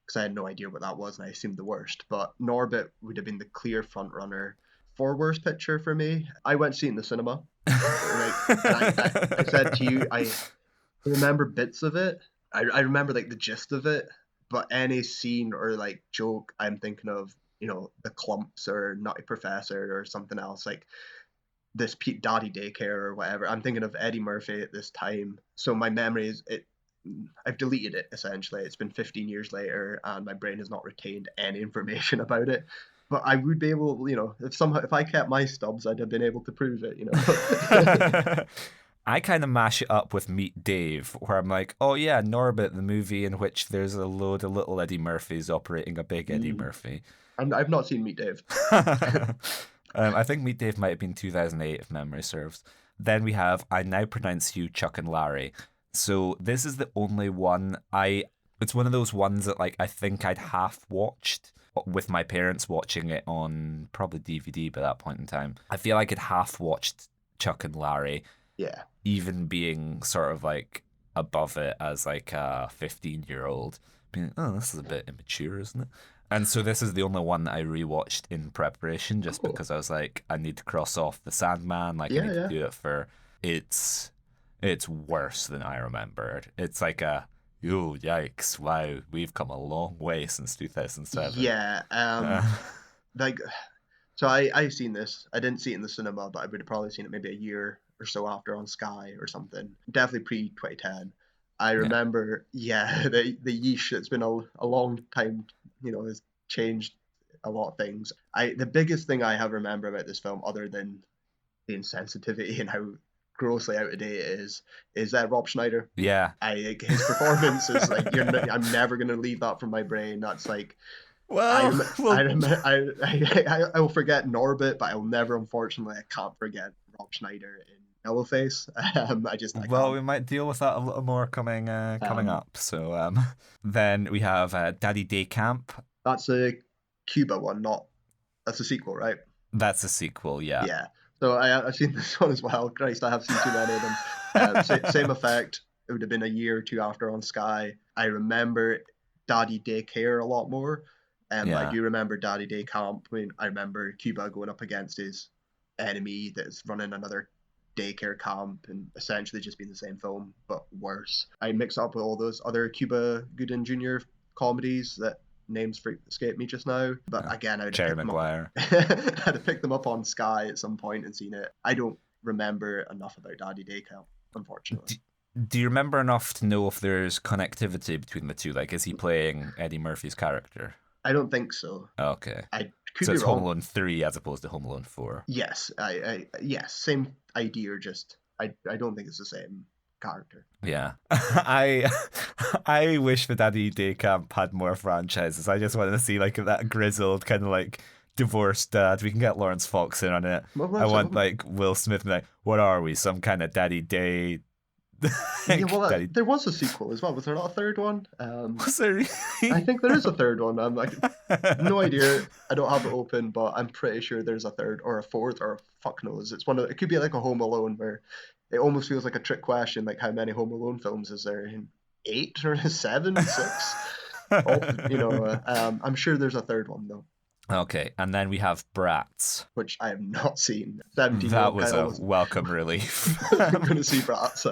because I had no idea what that was and I assumed the worst. But Norbit would have been the clear front runner for worst picture for me. I went to see it in the cinema. I said to you, I remember bits of it. I remember the gist of it. But any scene or joke, I'm thinking of, the Clumps or Nutty Professor or something else, like this Pete Daddy Daycare or whatever. I'm thinking of Eddie Murphy at this time. So my memory I've deleted it essentially. It's been 15 years later and my brain has not retained any information about it. But I would be able, if I kept my stubs, I'd have been able to prove it, I kind of mash it up with Meet Dave, where I'm like, oh yeah, Norbit, the movie in which there's a load of little Eddie Murphys operating a big Eddie Murphy. I've not seen Meet Dave. I think Meet Dave might have been 2008, if memory serves. Then we have I Now Pronounce You, Chuck and Larry. So this is the only one it's one of those ones that I think I'd half watched with my parents watching it on probably DVD by that point in time. I feel like I'd half watched Chuck and Larry. Yeah. Even being sort of above it as a 15-year-old. Being, this is a bit immature, isn't it? And so this is the only one that I rewatched in preparation just because I was like, I need to cross off The Sandman. I need to do it for... It's worse than I remembered. It's like a Oh, yikes. Wow, we've come a long way since 2007. Yeah, like, so I've seen this. I didn't see it in the cinema, but I would have probably seen it maybe a year or so after on Sky or something. Definitely pre 2010. I remember, the yeesh. It's been a long time. Has changed a lot of things. The biggest thing I have remember about this film, other than the insensitivity and how grossly out of date it is Rob Schneider. Yeah. His performance is like I'm never gonna leave that from my brain. That's like, well, I will forget Norbit, but I'll never, unfortunately, I can't forget Rob Schneider in Yellowface. We might deal with that a little more coming up. So then we have Daddy Day Camp. That's a Cuba one, that's a sequel, right? That's a sequel, yeah. Yeah. So I've seen this one as well. Christ, I have seen too many of them. Same effect. It would have been a year or two after on Sky. I remember Daddy Daycare a lot more. I do remember Daddy Day Camp. I remember Cuba going up against his enemy that's running another daycare camp and essentially just being the same film, but worse. I mix up with all those other Cuba Gooding Jr. comedies that names escape me just now. But again, I'd Jerry Maguire. I'd have picked them up on Sky at some point and seen it. I don't remember enough about Daddy Day Camp, unfortunately. Do you remember enough to know if there's connectivity between the two? Like, is he playing Eddie Murphy's character? I don't think so. Okay. I could so be it's wrong. Home Alone 3 as opposed to Home Alone 4. Yes, yes, same idea. Just I don't think it's the same character. Yeah. I wish the Daddy Day Camp had more franchises. I just wanted to see like that grizzled kind of like divorced dad. We can get Lawrence Fox in on it. I want like Will Smith and like, what are we? Some kind of Daddy Day. There was a sequel as well. Was there not a third one? Was there really? I think there is a third one. I'm like, no idea. I don't have it open, but I'm pretty sure there's a third or a fourth or fuck knows. It could be like a Home Alone where it almost feels like a trick question. Like, how many Home Alone films is there? 8 or 7, 6? I'm sure there's a third one though. Okay, and then we have Bratz, which I have not seen. 17. That was a welcome relief. I'm going to see Bratz.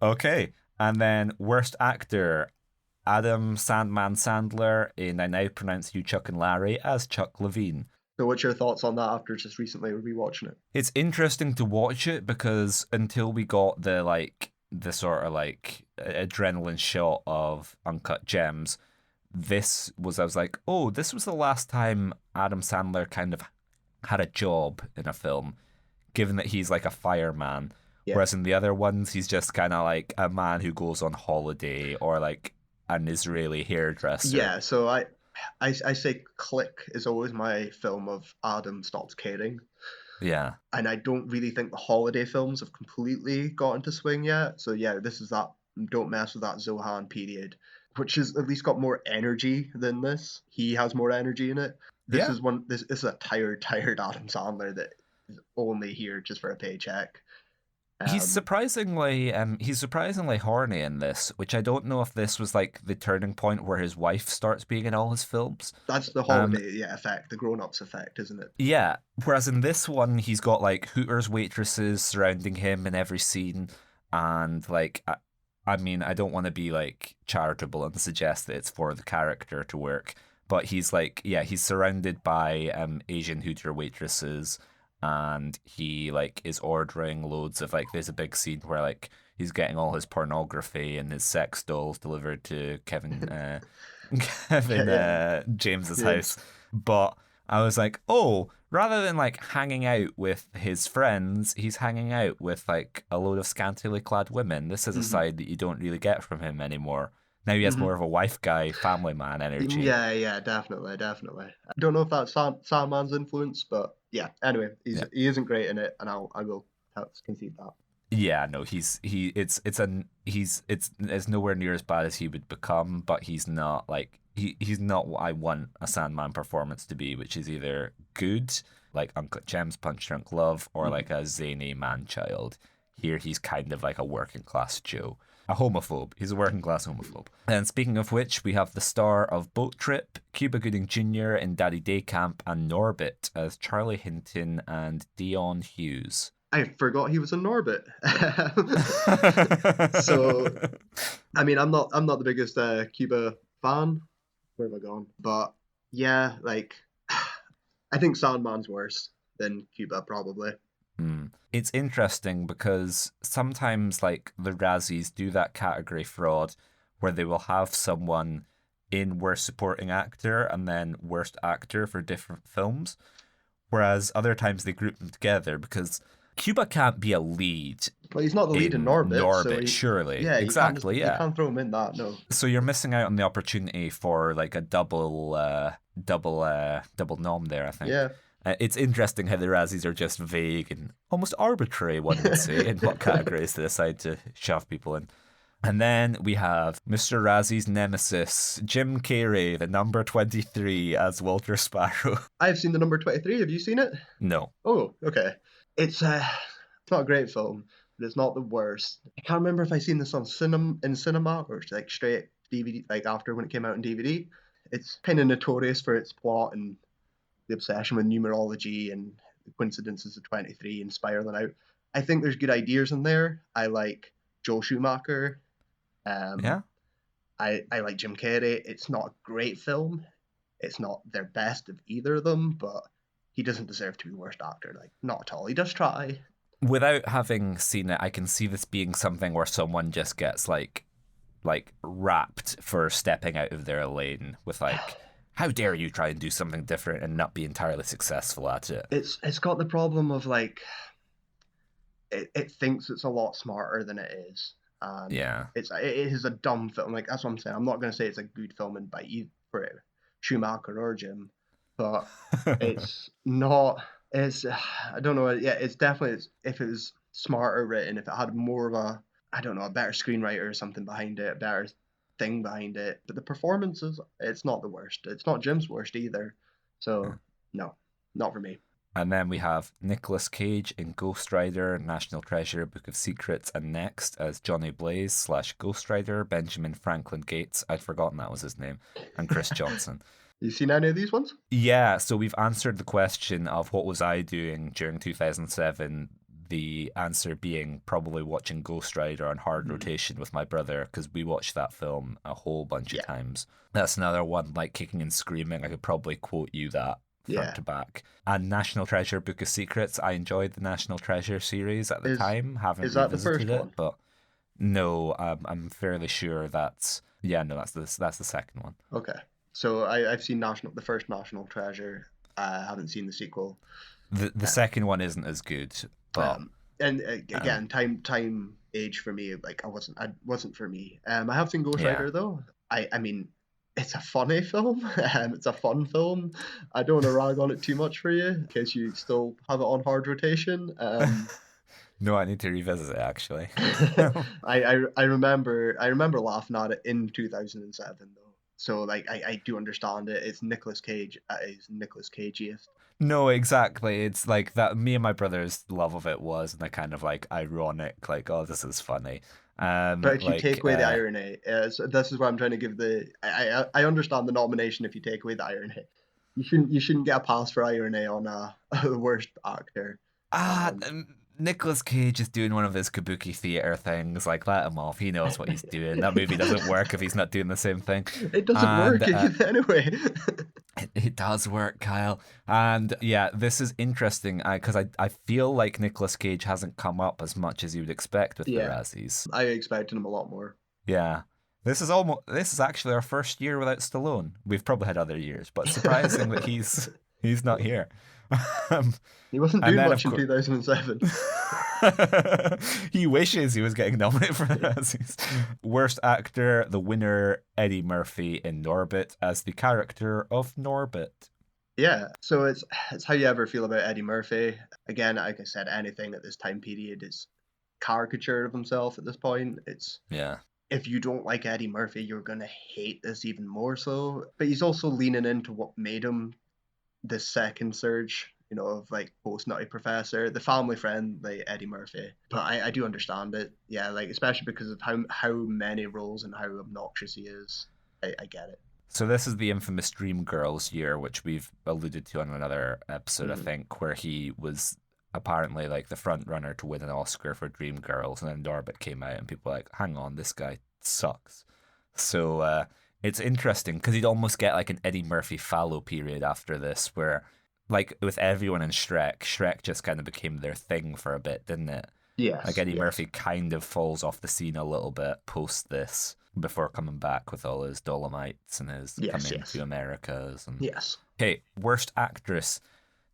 Okay, and then worst actor, Adam Sandman Sandler in I Now Pronounce You Chuck and Larry as Chuck Levine. So what's your thoughts on that after just recently rewatching it? It's interesting to watch it because until we got the sort of like adrenaline shot of Uncut Gems, I was like, oh, this was the last time Adam Sandler kind of had a job in a film, given that he's like a fireman. Yeah. Whereas in the other ones, he's just kind of like a man who goes on holiday or like an Israeli hairdresser. Yeah, so I say Click is always my film of Adam stops caring. Yeah. And I don't really think the holiday films have completely got into swing yet. So yeah, this is that don't mess with that Zohan period, which has at least got more energy than this. He has more energy in it. This is a tired Adam Sandler that is only here just for a paycheck. He's surprisingly horny in this, which I don't know if this was like the turning point where his wife starts being in all his films. That's the holiday effect, the grown-ups effect, isn't it? Yeah. Whereas in this one, he's got like Hooters waitresses surrounding him in every scene, and like. I mean, I don't want to be like charitable and suggest that it's for the character to work, but he's like, he's surrounded by Asian Hooter waitresses, and he like is ordering loads of like. There's a big scene where like he's getting all his pornography and his sex dolls delivered to Kevin James's house, but I was like, oh. Rather than like hanging out with his friends, he's hanging out with like a load of scantily clad women. This is a side that you don't really get from him anymore. Now he has more of a wife guy, family man energy. Yeah, definitely. I don't know if that's Sandman's influence, but yeah. Anyway, he isn't great in it, and I will concede that. Yeah, no, it's nowhere near as bad as he would become, but he's not like. He's not what I want a Sandman performance to be, which is either good, like Uncut Gems, Punch Drunk Love, or like a zany man-child. Here he's kind of like a working class Joe. A homophobe. He's a working class homophobe. And speaking of which, we have the star of Boat Trip, Cuba Gooding Jr. in Daddy Day Camp, and Norbit as Charlie Hinton and Dion Hughes. I forgot he was in Norbit. So, I mean, I'm not the biggest Cuba fan. Where have I gone? But yeah, like, I think Sandman's worse than Cuba, probably. It's interesting because sometimes, like, the Razzies do that category fraud where they will have someone in worst supporting actor and then worst actor for different films, whereas other times they group them together because Cuba can't be a lead. Well, he's not the lead in Norbit, so surely. Yeah, exactly. You can't throw him in that. No. So you're missing out on the opportunity for like a double nom there, I think. Yeah. It's interesting how the Razzies are just vague and almost arbitrary, one would say, in what categories they decide to shove people in. And then we have Mr. Razzie's nemesis, Jim Carrey, the number 23 as Walter Sparrow. I've seen the number 23. Have you seen it? No. Oh, okay. It's not a great film, but it's not the worst. I can't remember if I seen this on cinema or like straight DVD, like after when it came out in DVD. It's kind of notorious for its plot and the obsession with numerology and the coincidences of 23 and spiraling out. I think there's good ideas in there. I like Joel Schumacher. Yeah. I like Jim Carrey. It's not a great film. It's not their best of either of them, but he doesn't deserve to be worst actor. Like, not at all. He does try. Without having seen it, I can see this being something where someone just gets like wrapped for stepping out of their lane with like, how dare you try and do something different and not be entirely successful at it? It's got the problem of like, it thinks it's a lot smarter than it is. Yeah. It is a dumb film. Like, that's what I'm saying. I'm not going to say it's a good film and by either for Schumacher or Jim, but it's not. I don't know. Yeah, it's definitely. If it was smarter written, if it had more of a, I don't know, a better screenwriter or something behind it, a better thing behind it. But the performances, it's not the worst. It's not Jim's worst either. So no, not for me. And then we have Nicolas Cage in Ghost Rider, National Treasure, Book of Secrets, and Next as Johnny Blaze / Ghost Rider, Benjamin Franklin Gates, I'd forgotten that was his name, and Chris Johnson. You seen any of these ones? Yeah, so we've answered the question of what was I doing during 2007, the answer being probably watching Ghost Rider on hard rotation with my brother, because we watched that film a whole bunch of times. That's another one, like kicking and screaming. I could probably quote you that front to back. And National Treasure, Book of Secrets. I enjoyed the National Treasure series at the time. Haven't revisited it, but no, I'm fairly sure that's the second one. Okay, so I've seen the first National Treasure. I haven't seen the sequel. The second one isn't as good, but and again, time age for me, like I wasn't for me. I have seen Ghost Rider though. I mean, it's a funny film. It's a fun film. I don't want to rag on it too much for you, in case you still have it on hard rotation. No, I need to revisit it actually. I remember laughing at it in 2007 though. So like I do understand it. It's Nicolas Cage at his Nicolas Cageiest. No, exactly. It's like that. Me and my brother's love of it was in a kind of like ironic, like, oh, this is funny. But if you take away the irony, so this is where I'm trying to give the. I understand the nomination if you take away the irony. You shouldn't get a pass for irony on the worst actor. Nicolas Cage is doing one of his kabuki theater things. Like, let him off. He knows what he's doing. That movie doesn't work if he's not doing the same thing. It doesn't work anyway. It does work, Kyle. And yeah, this is interesting because I feel like Nicolas Cage hasn't come up as much as you would expect with the Razzies. I expected him a lot more. Yeah. This is actually our first year without Stallone. We've probably had other years, but surprising that he's not here. He wasn't doing much in 2007. He wishes he was getting nominated for the Razzies. Worst actor, the winner, Eddie Murphy in Norbit as the character of Norbit. Yeah, so it's how you ever feel about Eddie Murphy. Again, like I said, anything at this time period is caricature of himself at this point. If you don't like Eddie Murphy, you're gonna hate this even more so. But he's also leaning into what made him the second surge, of like post Nutty Professor, the family friend like Eddie Murphy. But I do understand it, like especially because of how many roles and how obnoxious he is. I get it. So this is the infamous Dreamgirls year, which we've alluded to on another episode, I think, where he was apparently like the front runner to win an Oscar for Dreamgirls, and then Norbit came out and people were like, hang on, this guy sucks. So it's interesting because you'd almost get like an Eddie Murphy fallow period after this, where like with everyone in Shrek just kind of became their thing for a bit, didn't it? Yes. Like Eddie Murphy kind of falls off the scene a little bit post this, before coming back with all his Dolomites and his coming to Americas. And... Yes. Okay, worst actress.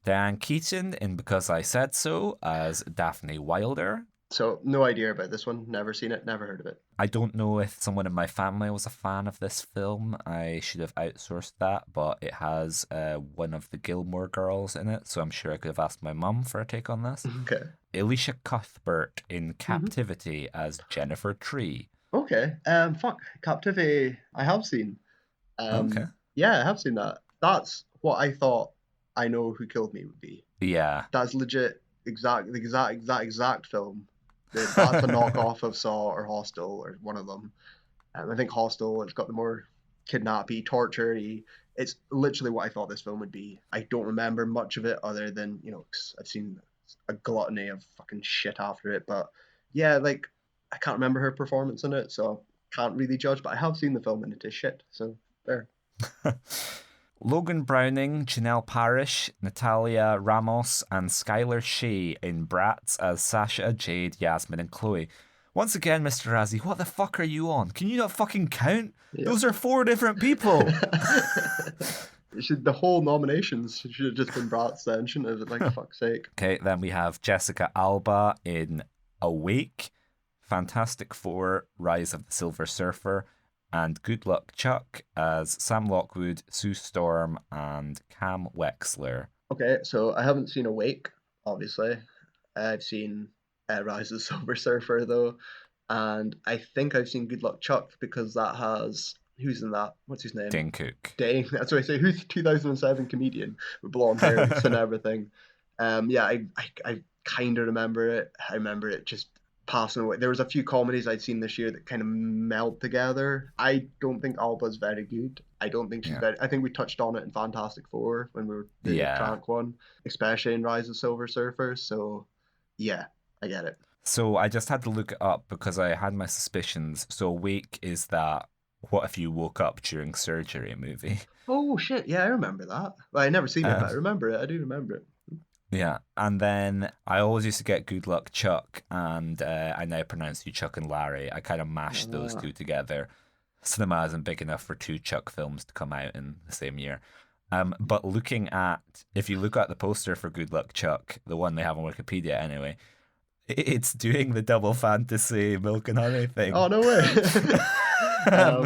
Diane Keaton in Because I Said So as Daphne Wilder. So, no idea about this one. Never seen it. Never heard of it. I don't know if someone in my family was a fan of this film. I should have outsourced that, but it has one of the Gilmore Girls in it, so I'm sure I could have asked my mum for a take on this. Okay. Alicia Cuthbert in Captivity as Jennifer Tree. Okay. Captivity, I have seen. Okay. Yeah, I have seen that. That's what I thought I Know Who Killed Me would be. Yeah. That's legit, the exact film. That's a knockoff of Saw or Hostel or one of them. I think Hostel, it's got the more kidnappy, torture-y. It's literally what I thought this film would be. I don't remember much of it other than, 'cause I've seen a gluttony of fucking shit after it. But yeah, like, I can't remember her performance in it, so can't really judge. But I have seen the film and it is shit. So there. Logan Browning, Janelle Parrish, Natalia Ramos, and Skylar Shea in Bratz as Sasha, Jade, Yasmin, and Chloe. Once again, Mr. Razzie, what the fuck are you on? Can you not fucking count? Yeah. Those are 4 different people. The whole nominations should have just been Bratz then, shouldn't it? Like, fuck's sake. Okay, then we have Jessica Alba in Awake, Fantastic Four, Rise of the Silver Surfer, and Good Luck Chuck as Sam Lockwood, Sue Storm, and Cam Wexler. Okay, so I haven't seen Awake, obviously. I've seen Rise of the Silver Surfer, though, and I think I've seen Good Luck Chuck because that has... Who's in that? What's his name? Dane Cook. Dane, that's what I say. Who's the 2007 comedian with blonde hair and everything? Yeah, I kind of remember it. I remember it just passing away. There was a few comedies I'd seen this year that kind of meld together. I don't think Alba's very good. I don't think she's very... I think we touched on it in Fantastic Four when we were doing the Trank one, especially in Rise of Silver Surfer. So, yeah, I get it. So I just had to look it up because I had my suspicions. So Awake is that What If You Woke Up During Surgery movie. Oh, shit. Yeah, I remember that. Well, I never seen it, but I remember it. I do remember it. Yeah, and then I always used to get Good Luck Chuck, and I now pronounce you Chuck and Larry. I kind of mashed those two together. Cinema isn't big enough for 2 Chuck films to come out in the same year. But looking at, if you look at the poster for Good Luck Chuck, the one they have on Wikipedia anyway, it's doing the double fantasy milk and honey thing. Oh, no way.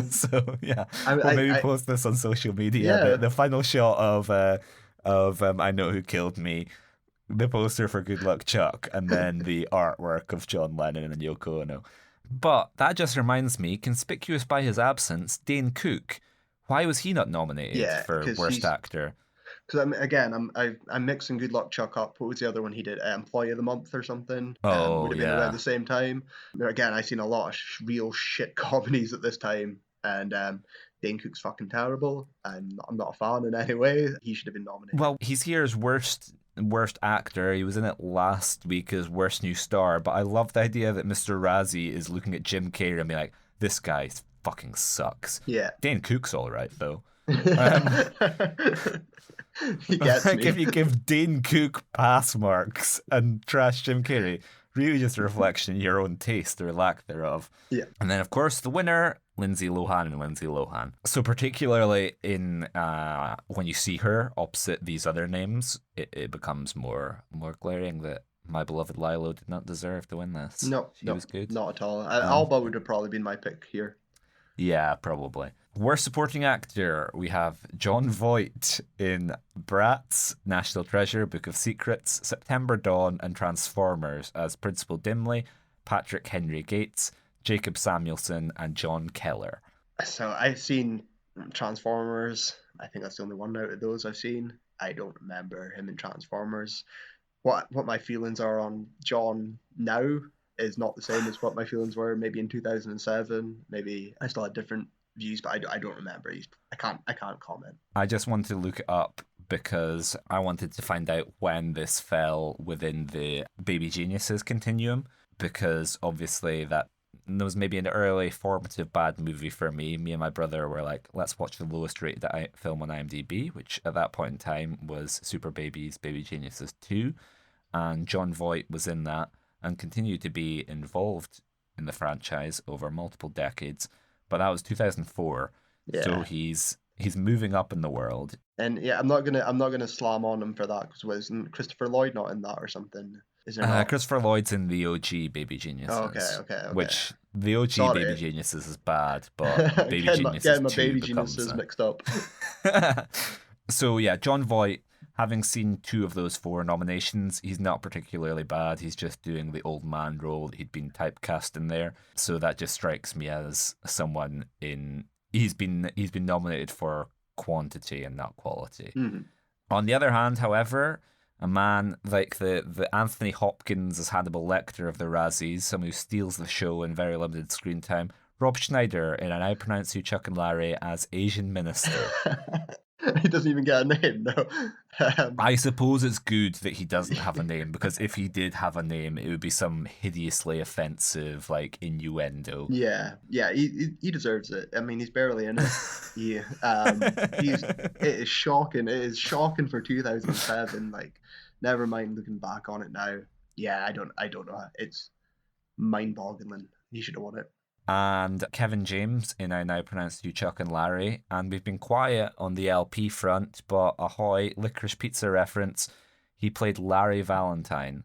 So yeah, we'll maybe post this on social media. Yeah. The final shot of I Know Who Killed Me, the poster for Good Luck Chuck, and then the artwork of John Lennon and Yoko Ono. But that just reminds me, conspicuous by his absence, Dane Cook. Why was he not nominated for Worst Actor? Because I'm mixing Good Luck Chuck up. What was the other one he did? Employee of the Month or something. Oh, would have been around the same time. Again, I've seen a lot of real shit comedies at this time, and Dane Cook's fucking terrible. I'm not a fan in any way. He should have been nominated. Well, he's here as worst actor. He was in it last week as worst new star. But I love the idea that Mr. Razzie is looking at Jim Carrey and being like, "This guy fucking sucks." Yeah. Dane Cook's all right though. He gets me. If you give Dane Cook pass marks and trash Jim Carrey, really just a reflection of your own taste or lack thereof. Yeah. And then, of course, the winner, Lindsay Lohan. So particularly in when you see her opposite these other names, it becomes more glaring that my beloved Lilo did not deserve to win this. No, she was good. Not at all. Alba would have probably been my pick here. Yeah, probably. Worst supporting actor, we have Jon Voight in Bratz, National Treasure, Book of Secrets, September Dawn, and Transformers as Principal Dimly, Patrick Henry Gates, Jacob Samuelson, and John Keller. So I've seen Transformers. I think that's the only one out of those I've seen. I don't remember him in Transformers. What my feelings are on John now is not the same as what my feelings were maybe in 2007. Maybe I still had different views, but I don't remember. I can't comment. I just wanted to look it up because I wanted to find out when this fell within the Baby Geniuses continuum, because obviously that was maybe an early formative bad movie for me. Me and my brother were like, let's watch the lowest rated film on IMDb, which at that point in time was Super Babies, Baby Geniuses 2. And Jon Voight was in that and continued to be involved in the franchise over multiple decades. But that was 2004. Yeah. So he's moving up in the world. And yeah, I'm not gonna slam on him for that, because wasn't Christopher Lloyd not in that or something? Is there not? Christopher Lloyd's in the OG Baby Geniuses. Oh, okay. Which the OG Baby Geniuses is bad, but Baby Geniuses getting my 2 Baby becomes Geniuses mixed up. So yeah, Jon Voight, having seen 2 of those 4 nominations, he's not particularly bad. He's just doing the old man role that he'd been typecast in there. So that just strikes me as someone he's been nominated for quantity and not quality. Mm-hmm. On the other hand, however, a man like the Anthony Hopkins as Hannibal Lecter of the Razzies, someone who steals the show in very limited screen time, Rob Schneider in And I Pronounce You Chuck and Larry as Asian Minister. He doesn't even get a name, no. I suppose it's good that he doesn't have a name, because if he did have a name, it would be some hideously offensive, like, innuendo. Yeah, he deserves it. I mean, he's barely in it. It is shocking. It is shocking for 2007. Like, never mind looking back on it now. Yeah, I don't know. It's mind-boggling. He should have won it. And Kevin James in I Now Pronounce You Chuck and Larry. And we've been quiet on the LP front, but ahoy, Licorice Pizza reference. He played Larry Valentine,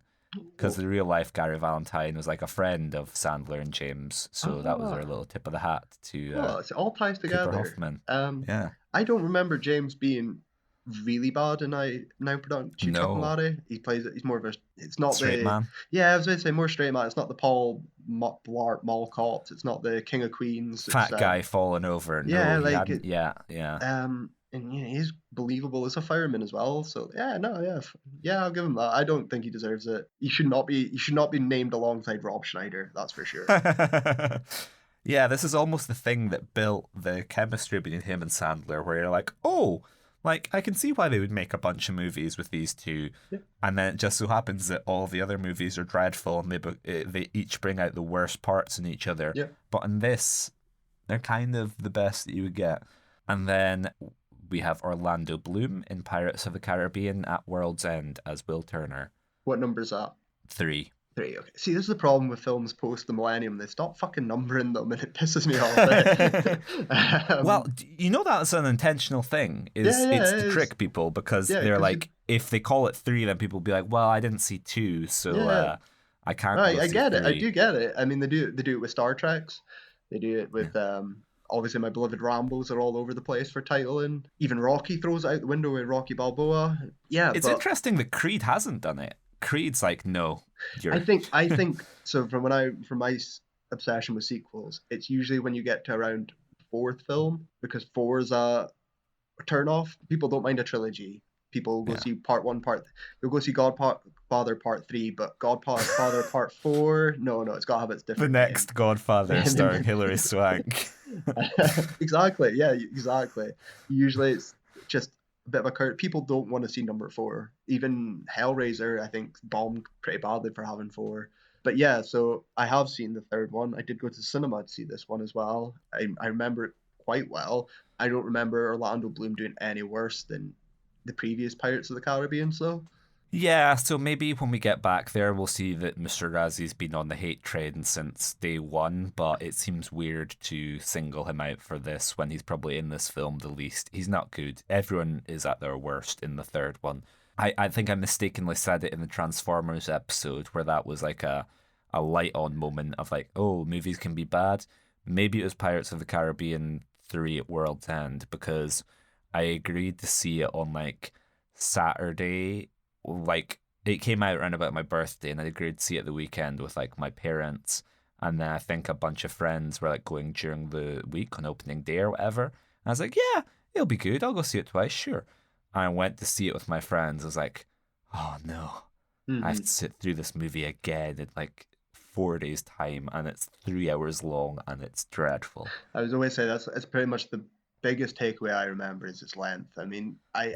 because the real life Gary Valentine was like a friend of Sandler and James. So that was our little tip of the hat to it all ties together. Cooper Hoffman. Yeah. I don't remember James being really bad in I Now Pronounce You Chuck and Larry. He's more of a, it's not straight man. Yeah, I was going to say more straight man. It's not the Paul Blart Mall Cop. It's not the King of Queens. Fat guy falling over. And he's believable as a fireman as well. So I'll give him that. I don't think he deserves it. He should not be named alongside Rob Schneider. That's for sure. Yeah, this is almost the thing that built the chemistry between him and Sandler, where you're like, oh, like, I can see why they would make a bunch of movies with these two. Yeah. And then it just so happens that all the other movies are dreadful and they each bring out the worst parts in each other. Yeah. But in this, they're kind of the best that you would get. And then we have Orlando Bloom in Pirates of the Caribbean at World's End as Will Turner. What number is that? 3. Okay. See, this is the problem with films post the millennium. They stop fucking numbering them, and it pisses me off. Well, you know that's an intentional thing. It's to trick people, because they're like, if they call it 3, then people will be like, well, I didn't see 2, so I can't. Right, I get 3. it. I do get it. I mean, they do it with Star Treks. They do it with obviously my beloved Rambos are all over the place for titling. Even Rocky throws it out the window with Rocky Balboa. Yeah, it's interesting that Creed hasn't done it. Creed's like, no. I think so. From my obsession with sequels, it's usually when you get to around 4th film, because 4 is a turn off. People don't mind a trilogy. People go see part 1, they'll go see Godfather Part 3, but Godfather Part 4, no, it's got to have its different. The next name. Godfather starring Hilary Swank. Exactly. Yeah, exactly. Usually it's just a bit of a people don't want to see number 4. Even Hellraiser, I think, bombed pretty badly for having 4. But yeah, so I have seen the 3rd one. I did go to the cinema to see this one as well. I remember it quite well. I don't remember Orlando Bloom doing any worse than the previous Pirates of the Caribbean, so. Yeah, so maybe when we get back there, we'll see that Mr. Razzi's been on the hate train since day 1, but it seems weird to single him out for this when he's probably in this film the least. He's not good. Everyone is at their worst in the 3rd one. I think I mistakenly said it in the Transformers episode, where that was like a light-on moment of like, oh, movies can be bad. Maybe it was Pirates of the Caribbean 3 at World's End, because I agreed to see it on like Saturday. Like, it came out around about my birthday, and I agreed to see it the weekend with like my parents, and then I think a bunch of friends were like going during the week on opening day or whatever, and I was like, yeah, it'll be good, I'll go see it twice, sure. And I went to see it with my friends. I was like, oh no, I have to sit through this movie again in like 4 days time, and it's 3 hours long, and it's dreadful. I was always say it's pretty much biggest takeaway I remember is its length. I mean, I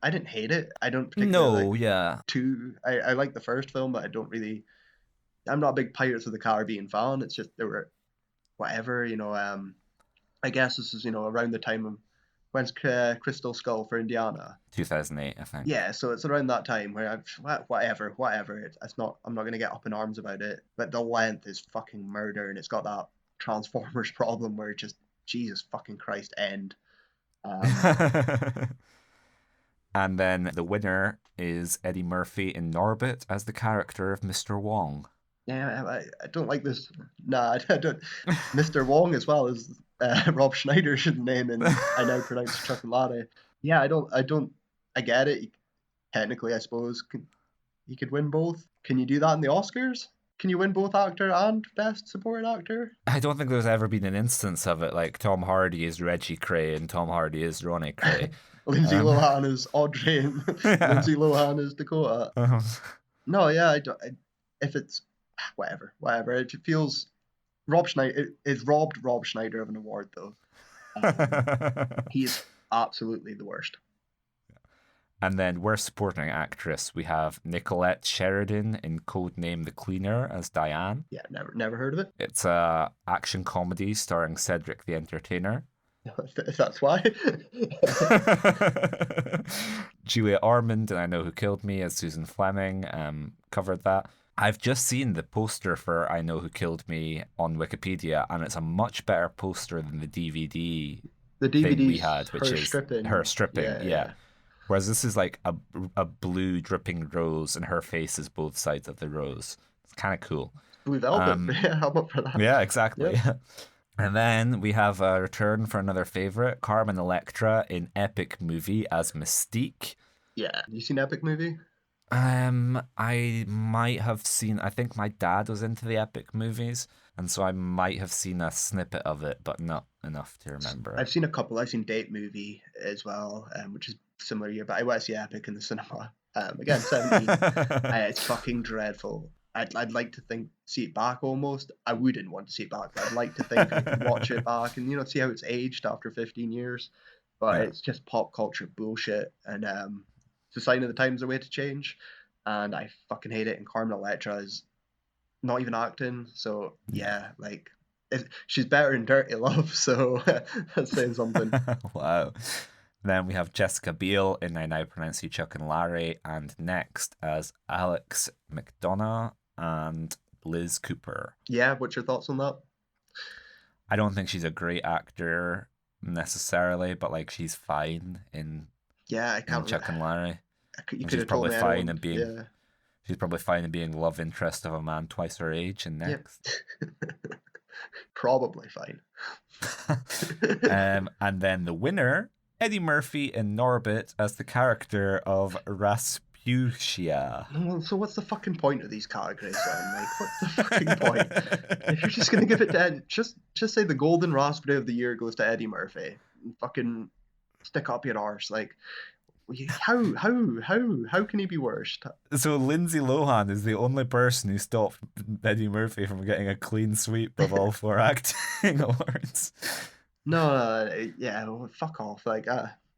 didn't hate it. I don't particularly No, like yeah. I like the first film, but I don't really. I'm not a big Pirates of the Caribbean fan. It's just there were whatever, I guess this is, around the time of when's Crystal Skull for Indiana? 2008, I think. Yeah, so it's around that time where whatever. It's not. I'm not gonna get up in arms about it. But the length is fucking murder, and it's got that Transformers problem where it just Jesus fucking Christ end. And then the winner is Eddie Murphy in Norbit as the character of Mr. Wong. Yeah, I don't like this. Nah, I don't. Mr. Wong as well as Rob Schneider's name, and I now pronounce Chuck and Larry. Yeah, I don't. I get it. Technically, I suppose he could win both. Can you do that in the Oscars? Can you win both actor and best supporting actor? I don't think there's ever been an instance of it. Like Tom Hardy is Reggie Cray and Tom Hardy is Ronnie Cray. Lindsay Lohan is Audrey and Lindsay Lohan is Dakota. No, yeah, if it's whatever. It feels Rob Schneider. It's robbed Rob Schneider of an award though. He is absolutely the worst. And then worst supporting actress, we have Nicolette Sheridan in Codename The Cleaner as Diane. Yeah, never heard of it. It's a action comedy starring Cedric the Entertainer. That's why. Julia Ormond and I Know Who Killed Me as Susan Fleming. Covered that. I've just seen the poster for I Know Who Killed Me on Wikipedia, and it's a much better poster than the DVD. The DVD thing we had, which is stripping. Her stripping. Yeah. Whereas this is like a blue dripping rose, and her face is both sides of the rose. It's kind of cool. Blue velvet. How about for that? Yeah, exactly. Yeah. And then we have a return for another favorite, Carmen Electra in Epic Movie as Mystique. Yeah. You seen Epic Movie? I might have seen. I think my dad was into the Epic movies, and so I might have seen a snippet of it, but not enough to remember. I've seen a couple. I've seen Date Movie as well, which is similar year, but I went to see Epic in the cinema. Again, 17. It's fucking dreadful. I'd like to see it back almost. I wouldn't want to see it back, but I'd like to think I could watch it back and see how it's aged after 15 years. But it's just pop culture bullshit, and it's a sign of the times, a way to change. And I fucking hate it. And Carmen Electra is not even acting, so yeah, like she's better in Dirty Love, so that's saying something. Wow. Then we have Jessica Biel in I Now Pronounce You Chuck and Larry, and next as Alex McDonough and Liz Cooper. Yeah, what's your thoughts on that? I don't think she's a great actor necessarily, but like she's fine in Chuck and Larry. She's probably fine in being. Yeah. She's probably fine in being love interest of a man twice her age in Next. Yep. Probably fine. And then the winner, Eddie Murphy in Norbit as the character of Rasputia. So what's the fucking point of these categories then? Like, what's the fucking point? If you're just gonna give it to Eddie, just say the golden raspberry of the year goes to Eddie Murphy. And fucking stick up your arse. Like, how can he be worst? So Lindsay Lohan is the only person who stopped Eddie Murphy from getting a clean sweep of all 4 acting awards. No, yeah, fuck off. Like,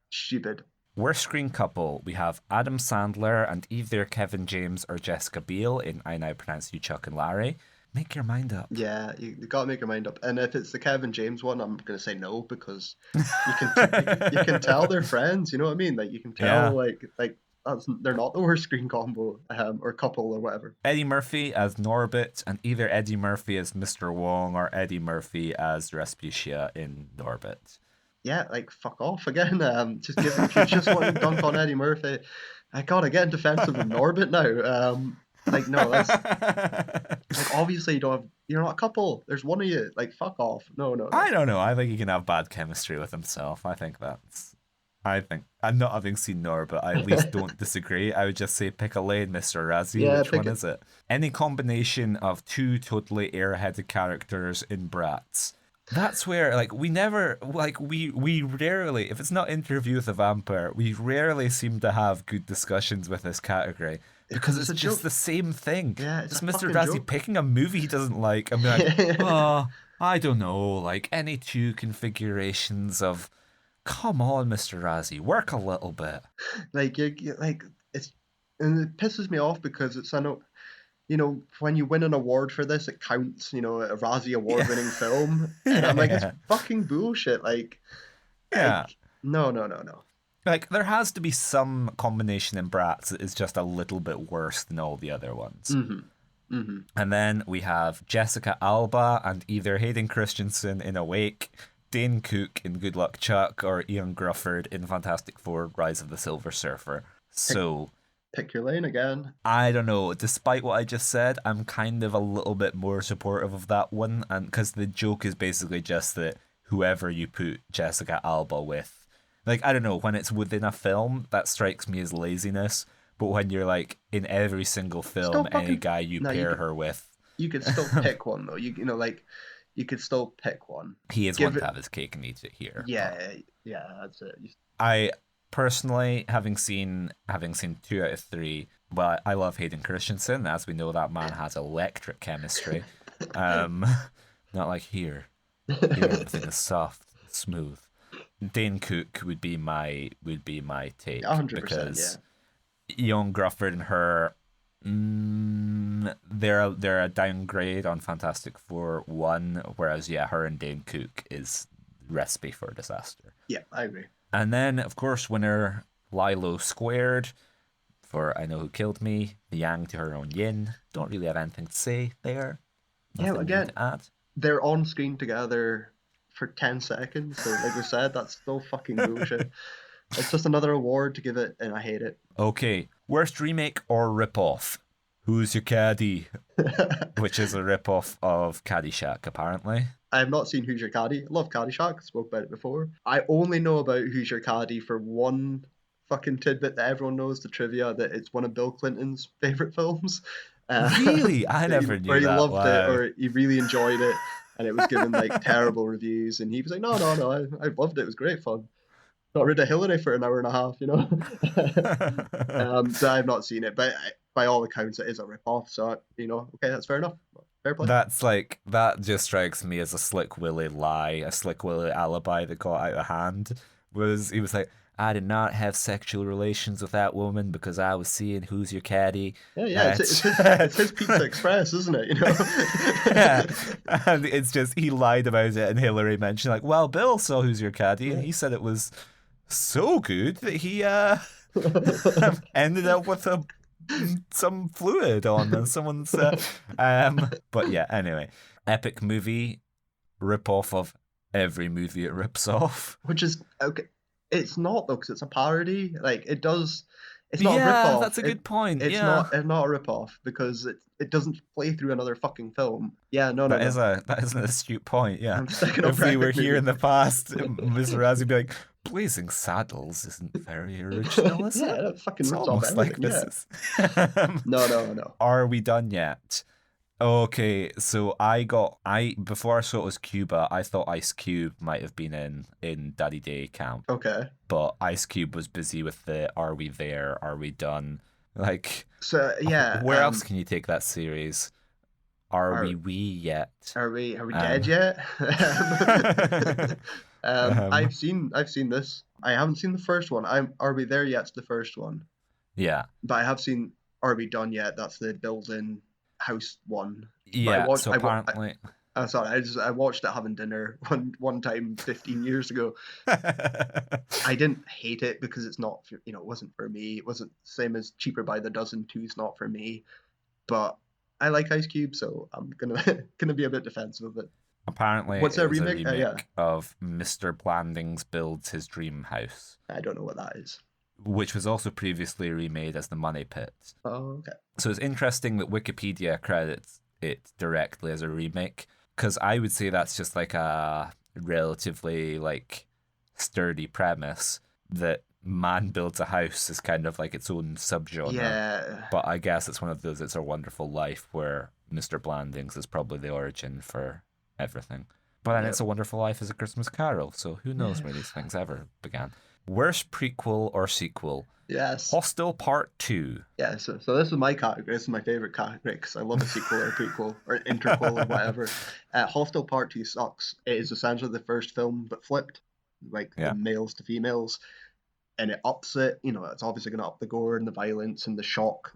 stupid. Worst screen couple, we have Adam Sandler and either Kevin James or Jessica Biel in I Now Pronounce You Chuck and Larry. Make your mind up. Yeah, you got to make your mind up. And if it's the Kevin James one, I'm going to say no, because you can tell they're friends, you know what I mean? Like, you can tell, like they're not the worst screen combo or couple or whatever. Eddie Murphy as Norbit, and either Eddie Murphy as Mr. Wong or Eddie Murphy as Rasputia in Norbit. Yeah, like, fuck off again. Just give if you just want to dunk on Eddie Murphy. I gotta get defensive in Norbit now. Like, no, that's like, obviously you're not a couple. There's one of you. Like, fuck off. No. I don't know. I think he can have bad chemistry with himself. I think I'm not having seen Norbit, I at least don't disagree. I would just say pick a lane, Mr. Razzie. Yeah, which one is it? Any combination of 2 totally airheaded characters in Bratz. That's where, like, we rarely, if it's not Interview with a Vampire, we rarely seem to have good discussions with this category. Because it's just the same thing. Yeah, it's Mr. Razzie picking a movie he doesn't like. I'm like, I don't know, like any 2 configurations of Come on, Mr. Razzie, work a little bit. Like you like it's, and it pisses me off because it's, I know, you know, when you win an award for this, it counts, you know, a Razzie award-winning film, and I'm like, it's fucking bullshit. Like, no. Like, there has to be some combination in Bratz that is just a little bit worse than all the other ones. And then we have Jessica Alba and either Hayden Christensen in Awake, Dane Cook in Good Luck Chuck, or Ian Grufford in Fantastic Four: Rise of the Silver Surfer. So pick your lane again. I don't know. Despite what I just said, I'm kind of a little bit more supportive of that one, and because the joke is basically just that whoever you put Jessica Alba with, like, I don't know, when it's within a film, that strikes me as laziness. But when you're like in every single film, any guy you pair her with, you could still pick one though. You know, like, you could still pick one. He is one to have his cake and eat it here. Yeah, that's it. I personally, having seen 2 out of 3, well, I love Hayden Christensen. As we know, that man has electric chemistry. Not like here. Here everything is soft, smooth. Dane Cook would be my take 100%, because Young Grufford and her, they're a downgrade on Fantastic Four 1, whereas her and Dane Cook is recipe for disaster. Yeah, I agree. And then, of course, winner Lilo Squared for I Know Who Killed Me, the Yang to her own Yin. Don't really have anything to say there. Nothing again, to add. They're on screen together for 10 seconds, so like we said, that's still fucking bullshit. It's just another award to give it, and I hate it. Okay, worst remake or rip-off? Who's Your Caddy? Which is a rip-off of Caddyshack, apparently. I have not seen Who's Your Caddy. I love Caddyshack. I spoke about it before. I only know about Who's Your Caddy for one fucking tidbit that everyone knows, the trivia, that it's one of Bill Clinton's favourite films. Really? I never knew that. Or he loved it, or he really enjoyed it, and it was given like terrible reviews, and he was like, no, I loved it. It was great fun. Got rid of Hillary for an hour and a half, you know. So I've not seen it, but by all accounts, it is a rip-off. So, you know, okay, that's fair enough. Fair play. That just strikes me as a Slick Willy lie, a Slick Willy alibi that got out of hand. He was like, I did not have sexual relations with that woman because I was seeing Who's Your Caddy. Yeah, it's his Pizza Express, isn't it? You know. Yeah, and it's just he lied about it, and Hillary mentioned like, well, Bill saw Who's Your Caddy, and he said it was so good that he ended up with some fluid on someone's. But yeah, anyway, epic movie rip-off of every movie it rips off, which is okay. It's not though, because it's a parody. Like it does. It's not a rip-off. That's a good point. It's not a rip-off because it doesn't play through another fucking film. Yeah, no. That is an astute point. Yeah. If we were here in the past, Mr. Razzie would be like, Blazing Saddles isn't very original, is it? Yeah, that fucking it's rips almost off like everything. this is. No. Are we done yet? Okay, so before I saw it was Cuba, I thought Ice Cube might have been in Daddy Day camp. Okay. But Ice Cube was busy with the Are We There? Are We Done? Like, so yeah. Where else can you take that series? Are we yet? Are we dead yet? I've seen this. I haven't seen the first one. Are We There Yet's the first one. Yeah. But I have seen Are We Done Yet? That's the building house one. Yeah. Apparently. Sorry, I watched it having dinner one time 15 years ago. I didn't hate it because it's not, it wasn't for me. It wasn't the same as Cheaper by the Dozen 2's not for me. But I like Ice Cube, so I'm gonna be a bit defensive of it. Apparently, what's that remake? A remake of Mr. Blandings Builds His Dream House. I don't know what that is. Which was also previously remade as The Money Pit. Oh, okay. So it's interesting that Wikipedia credits it directly as a remake, because I would say that's just like a relatively sturdy premise that Man Builds a House is kind of like its own subgenre. Yeah. But I guess it's one of those It's a Wonderful Life where Mr. Blandings is probably the origin for everything. But then It's a Wonderful Life is a Christmas Carol, so who knows where these things ever began. Worst prequel or sequel? Yes. Hostel Part 2. Yeah, so this is my category. This is my favourite category because I love a sequel or a prequel or interquel or whatever. Hostel Part 2 sucks. It is essentially the first film but flipped. like the Yeah. males to females, and it ups it. It's obviously going to up the gore and the violence and the shock,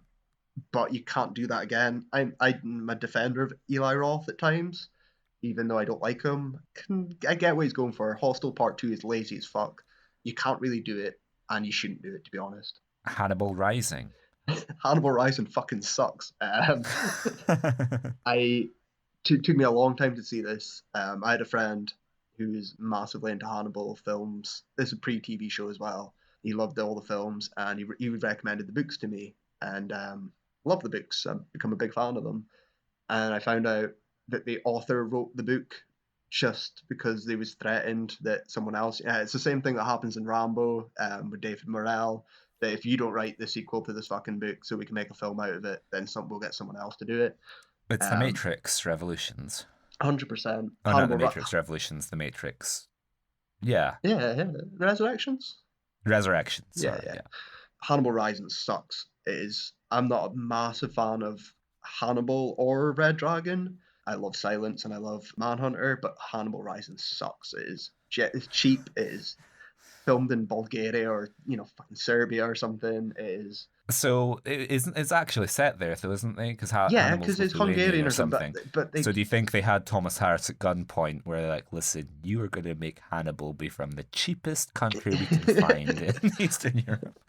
but you can't do that again. I'm a defender of Eli Roth at times, even though I don't like him. I get what he's going for. Hostel Part 2 is lazy as fuck. You can't really do it, and you shouldn't do it, to be honest. Hannibal Rising. Hannibal Rising fucking sucks. Took me a long time to see this. I had a friend who's massively into Hannibal films. This is a pre-TV show as well. He loved all the films, and he recommended the books to me, and love the books. I've become a big fan of them. And I found out that the author wrote the book just because they was threatened that someone else. It's the same thing that happens in Rambo with David Morrell. That if you don't write the sequel to this fucking book so we can make a film out of it, then we'll get someone else to do it. It's the Matrix Revolutions. 100%. Oh, not the Matrix Revolutions, the Matrix. Yeah. Yeah. Resurrections? Resurrections. Yeah. Hannibal Rising sucks. I'm not a massive fan of Hannibal or Red Dragon. I love Silence and I love Manhunter, but Hannibal Rising sucks. It's cheap. It is filmed in Bulgaria or fucking Serbia or something. It is. So it's actually set there, though, isn't it? Because it's Hungarian or something. But so do you think they had Thomas Harris at gunpoint, where they're like, "Listen, you are going to make Hannibal be from the cheapest country we can find in Eastern Europe"?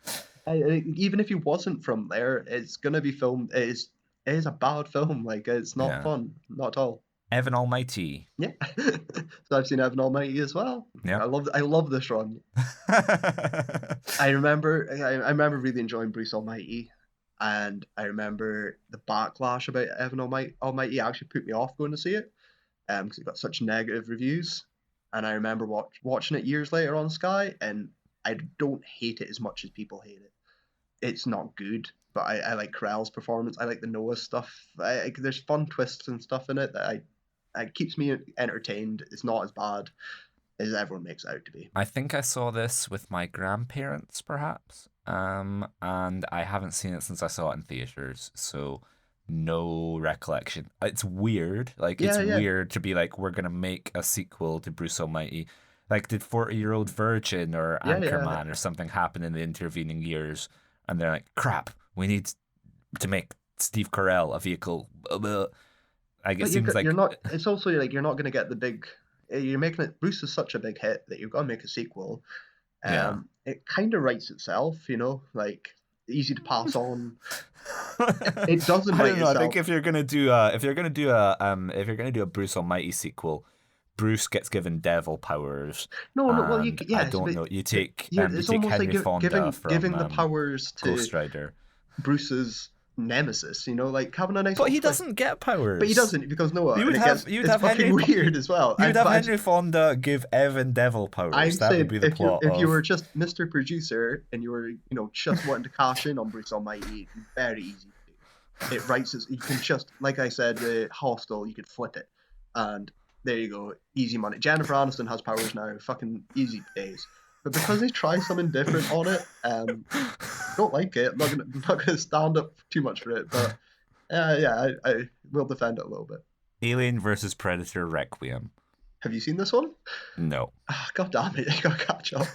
Even if he wasn't from there, it's going to be filmed. It is a bad film. Like, it's not fun, not at all. Evan Almighty. Yeah. So I've seen Evan Almighty as well. Yeah. I love this run. I remember really enjoying Bruce Almighty, and I remember the backlash about Evan Almighty actually put me off going to see it, because it got such negative reviews. And I remember watching it years later on Sky, and I don't hate it as much as people hate it. It's not good, but I like Carell's performance. I like the Noah stuff. There's fun twists and stuff in it that it keeps me entertained. It's not as bad as everyone makes it out to be. I think I saw this with my grandparents, perhaps, and I haven't seen it since I saw it in theaters, so no recollection. It's weird. It's weird to be like, we're going to make a sequel to Bruce Almighty. Like, did 40-Year-Old Virgin or Anchorman or something happen in the intervening years? And they're like, crap, we need to make Steve Carell a vehicle. It seems like it's also like you're not going to get the big. You're making it. Bruce is such a big hit that you've got to make a sequel. It kind of writes itself, like easy to pass on. It doesn't write itself. I think if you're gonna do a Bruce Almighty sequel, Bruce gets given devil powers. No, well, I don't know. You take Henry Fonda from giving the powers to Ghost Rider. Bruce's nemesis, like having a nice. But he doesn't get powers. But he doesn't, because Noah. You'd have fucking weird as well. You'd have Henry Fonda give Evan devil powers. That would be the plot. If you were just Mr. Producer and you were, just wanting to cash in on Bruce Almighty, it'd be very easy to do. It writes as you can just, like I said, the Hostel, you could flip it, and there you go, easy money. Jennifer Aniston has powers now, fucking easy days. But because they try something different on it, don't like it. I'm not gonna stand up too much for it, but I will defend it a little bit. Alien versus Predator Requiem. Have you seen this one? No. Oh, God damn it, I gotta catch up.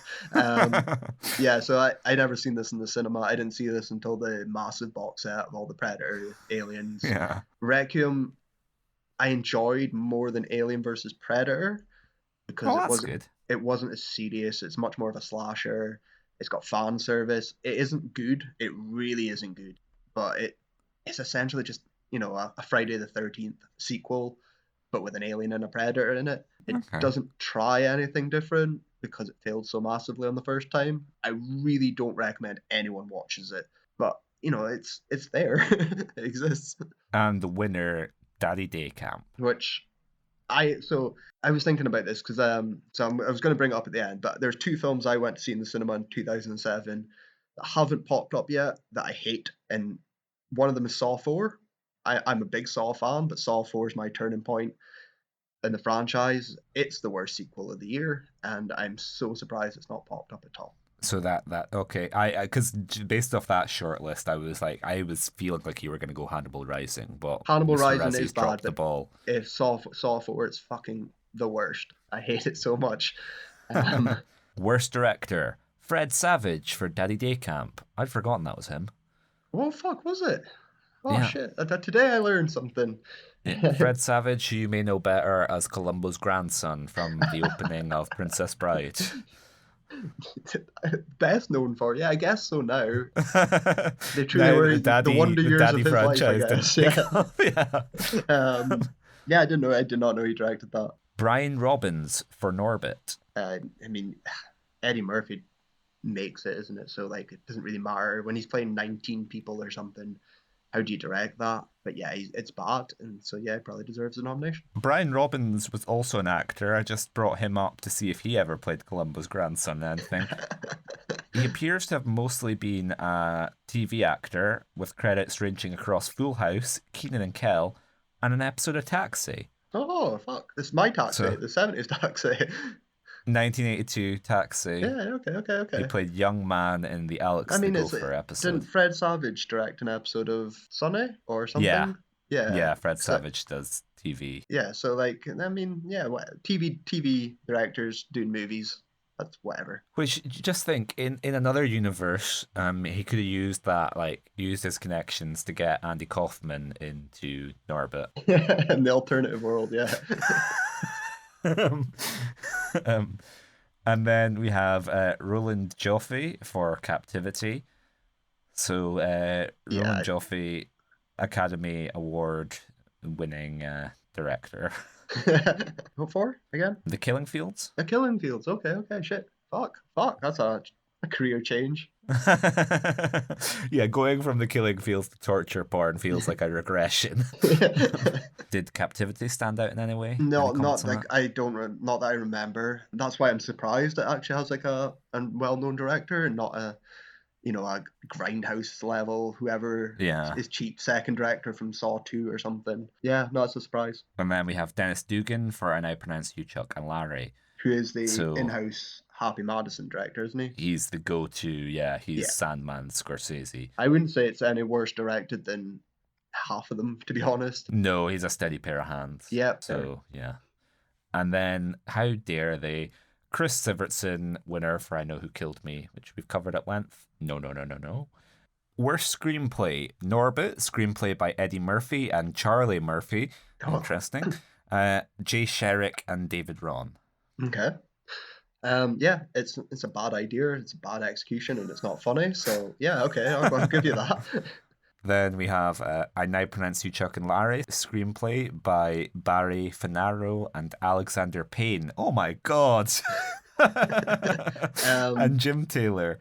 So I never seen this in the cinema. I didn't see this until the massive box set of all the Predator aliens. Yeah. Requiem, I enjoyed more than Alien versus Predator because it wasn't as serious. It's much more of a slasher. It's got fan service. It isn't good. It really isn't good. But it's essentially just, a Friday the 13th sequel, but with an alien and a predator in it. It doesn't try anything different because it failed so massively on the first time. I really don't recommend anyone watches it. But, it's there. It exists. And the winner, Daddy Day Camp. Which I was thinking about this because I was going to bring it up at the end, but there's two films I went to see in the cinema in 2007 that haven't popped up yet that I hate, and one of them is Saw 4. I'm a big Saw fan, but Saw 4 is my turning point in the franchise. It's the worst sequel of the year, and I'm so surprised it's not popped up at all. So that okay, I because based off that short list, I was feeling like you were going to go Hannibal Rising, but Hannibal Rising is bad. The ball. If Saw 4, it's fucking the worst. I hate it so much. Worst director, Fred Savage for Daddy Day Camp. I'd forgotten that was him. Oh, fuck, was it? Oh, yeah. shit. Today I learned something. Fred Savage, who you may know better as Columbo's grandson from the opening of Princess Bride. Best known for, yeah, I guess so now. They truly were the wonder years of his life, I guess. Yeah. I did not know he directed that. Brian Robbins for Norbit. I mean, Eddie Murphy makes it, isn't it? So, like, it doesn't really matter when he's playing 19 people or something. How do you direct that? But yeah, it's bad, and so yeah, he probably deserves a nomination. Brian Robbins was also an actor. I just brought him up to see if he ever played Columbo's grandson and anything. He appears to have mostly been a TV actor, with credits ranging across Full House, Kenan and Kel, and an episode of Taxi. Oh, fuck. This is my Taxi, the 70s Taxi. 1982 Taxi. Yeah, okay. He played young man in the Alex the Gopher episode. Didn't Fred Savage direct an episode of Sonny or something? Yeah, Fred Savage does TV. Yeah, so like, I mean, yeah, TV directors doing movies, that's whatever. Which, just think, in another universe, he could have used his connections to get Andy Kaufman into Norbit. In the alternative world, yeah. And then we have Roland Joffe for Captivity. So Roland Joffe, Academy Award winning director. What for again? The Killing Fields. The Killing Fields. Okay, shit. Fuck. That's a career change. Yeah, going from The Killing Fields to torture porn feels like a regression. Did Captivity stand out in any way? No, not like not that I remember. That's why I'm surprised it actually has like a well-known director and not a Grindhouse level whoever is cheap second director from Saw 2 or something. Yeah, no, it's a surprise. And then we have Dennis Dugan for I Now Pronounce You Chuck and Larry, who is the in-house Happy Madison director, isn't he? He's the go-to, he's Sandman Scorsese. I wouldn't say it's any worse directed than half of them, to be honest. No, he's a steady pair of hands. Yep. So, yeah. And then, how dare they? Chris Sivertson, winner for I Know Who Killed Me, which we've covered at length. No. Worst screenplay, Norbit, screenplay by Eddie Murphy and Charlie Murphy. Interesting. Jay Sherrick and David Ron. Okay. Yeah, it's a bad idea, it's a bad execution, and it's not funny. So yeah, okay, I'll give you that. Then we have I Now Pronounce You Chuck and Larry, screenplay by Barry Finaro and Alexander Payne. Oh my God. And Jim Taylor.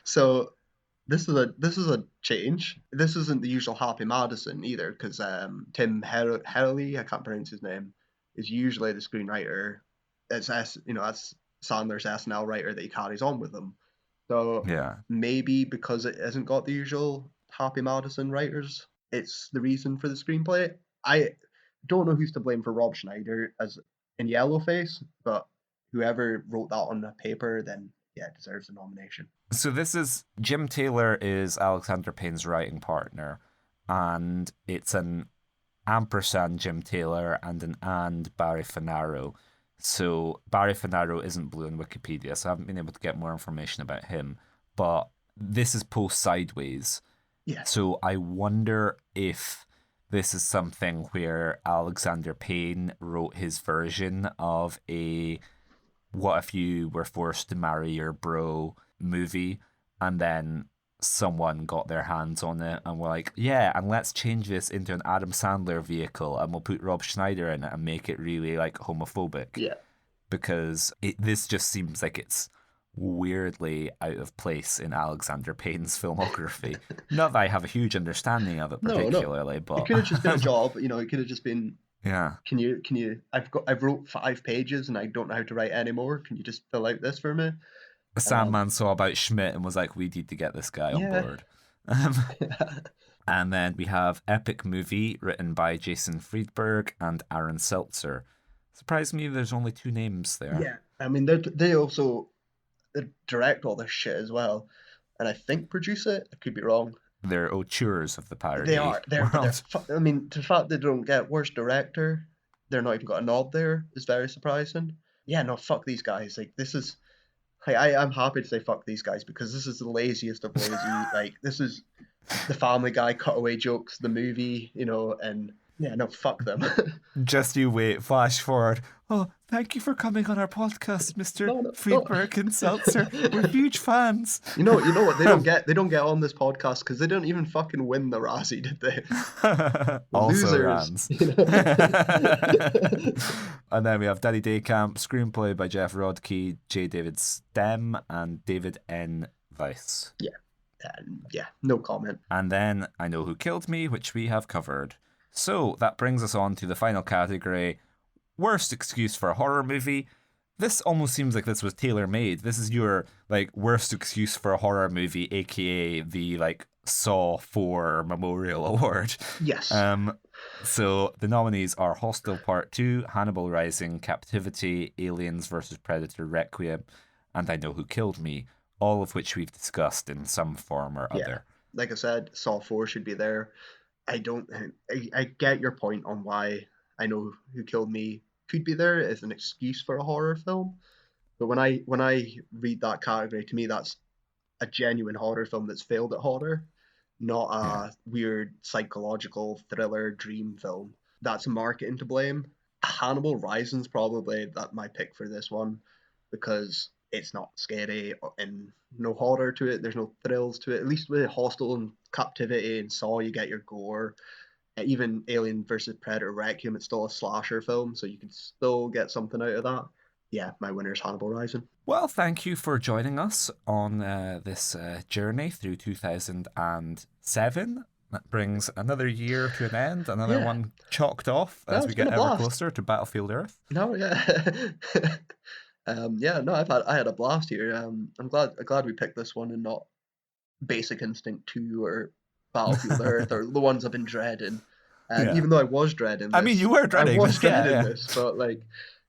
So this is a change. This isn't the usual Happy Madison either, because Tim Herlihy, I can't pronounce his name, is usually the screenwriter. It's that's Sandler's SNL writer that he carries on with him. So maybe because it hasn't got the usual Happy Madison writers, it's the reason for the screenplay. I don't know who's to blame for Rob Schneider as in Yellowface, but whoever wrote that on the paper, then deserves a nomination. So this is Jim Taylor is Alexander Payne's writing partner, and it's an ampersand Jim Taylor and an and Barry Finaro. So Barry Finaro isn't blue on Wikipedia, so I haven't been able to get more information about him. But this is post Sideways. Yeah. So I wonder if this is something where Alexander Payne wrote his version of a What If You Were Forced to Marry Your Bro movie, and then someone got their hands on it and were like, and let's change this into an Adam Sandler vehicle and we'll put Rob Schneider in it and make it really like homophobic. Yeah. Because this just seems like it's weirdly out of place in Alexander Payne's filmography. Not that I have a huge understanding of it particularly, but it could have just been a job, it could have just been Yeah. Can you I've wrote 5 pages and I don't know how to write any more. Can you just fill out this for me? Sandman saw about Schmidt and was like, we need to get this guy on board. And then we have Epic Movie, written by Jason Friedberg and Aaron Seltzer. Surprised me there's only 2 names there. Yeah, I mean, they also direct all this shit as well. And I think produce it. I could be wrong. They're auteurs of the parody. They are. I mean, the fact they don't get worst director, they're not even got a nod there is very surprising. yeah, no, fuck these guys. Like, this is, I'm happy to say fuck these guys because this is the laziest of lazy. Like, this is the Family Guy cutaway jokes, the movie, and yeah, no, fuck them. Just you wait, flash forward. Oh, thank you for coming on our podcast, Mr. No, no, no. Friedberg and Seltzer. We're huge fans. You know what? They don't get on this podcast because they don't even fucking win the Razzie, did they? Also Losers. Rans. And then we have Daddy Day Camp, screenplay by Jeff Rodkey, J. David Stem, and David N. Weiss. Yeah, no comment. And then I Know Who Killed Me, which we have covered. So that brings us on to the final category, worst excuse for a horror movie. This almost seems like this was tailor-made. This is your worst excuse for a horror movie, aka the Saw 4 Memorial Award. Yes. So the nominees are Hostel Part 2, Hannibal Rising, Captivity, Aliens vs. Predator Requiem, and I Know Who Killed Me, all of which we've discussed in some form or other. Like I said, Saw 4 should be there. I get your point on why I Know Who Killed Me could be there as an excuse for a horror film. But when I read that category, to me that's a genuine horror film that's failed at horror, not a weird psychological thriller dream film. That's marketing to blame. Hannibal Rising's probably my pick for this one because it's not scary and no horror to it. There's no thrills to it. At least with Hostel and Captivity and Saw, you get your gore. Even Alien vs. Predator Requiem, it's still a slasher film, so you can still get something out of that. Yeah, my winner is Hannibal Rising. Well, thank you for joining us on this journey through 2007. That brings another year to an end, another one chalked off as we get ever closer to Battlefield Earth. No, yeah. I had a blast here. I'm glad we picked this one and not Basic Instinct 2 or Battlefield Earth or the ones I've been dreading. Even though I was dreading this. I mean, you were dreading this. But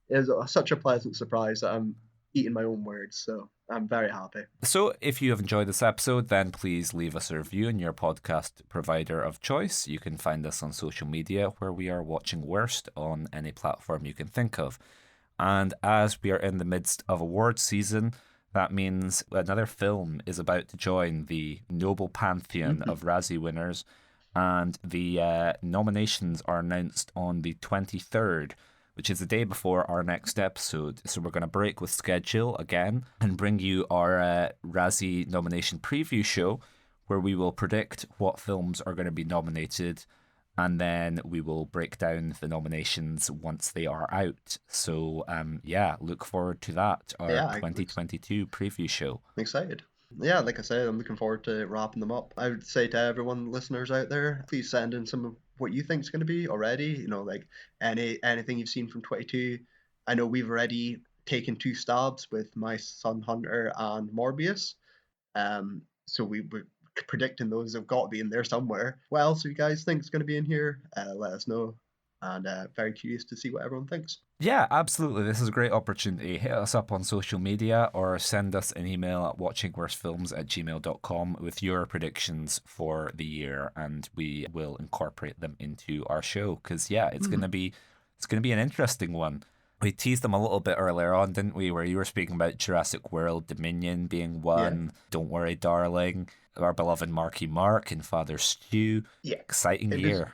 it was such a pleasant surprise that I'm eating my own words, so I'm very happy. So if you have enjoyed this episode, then please leave us a review in your podcast provider of choice. You can find us on social media where we are watching Worst on any platform you can think of. And as we are in the midst of awards season, that means another film is about to join the noble pantheon of Razzie winners, and the nominations are announced on the 23rd, which is the day before our next episode. So we're going to break with schedule again and bring you our Razzie nomination preview show, where we will predict what films are going to be nominated, and then we will break down the nominations once they are out. So, look forward to that, our 2022 preview show. I'm excited. Yeah, like I said, I'm looking forward to wrapping them up. I would say to everyone, listeners out there, please send in some of what you think is going to be already. Anything you've seen from 22. I know we've already taken 2 stabs with My Son Hunter and Morbius. So we're predicting those have got to be in there somewhere. What else do you guys think is going to be in here? Let us know. And very curious to see what everyone thinks. Yeah, absolutely. This is a great opportunity. Hit us up on social media or send us an email at watchingworstfilms@gmail.com with your predictions for the year, and we will incorporate them into our show. Because it's gonna be an interesting one. We teased them a little bit earlier on, didn't we? Where you were speaking about Jurassic World Dominion being one. Yeah. Don't Worry, Darling. Our beloved Marky Mark and Father Stew. Yeah, exciting year.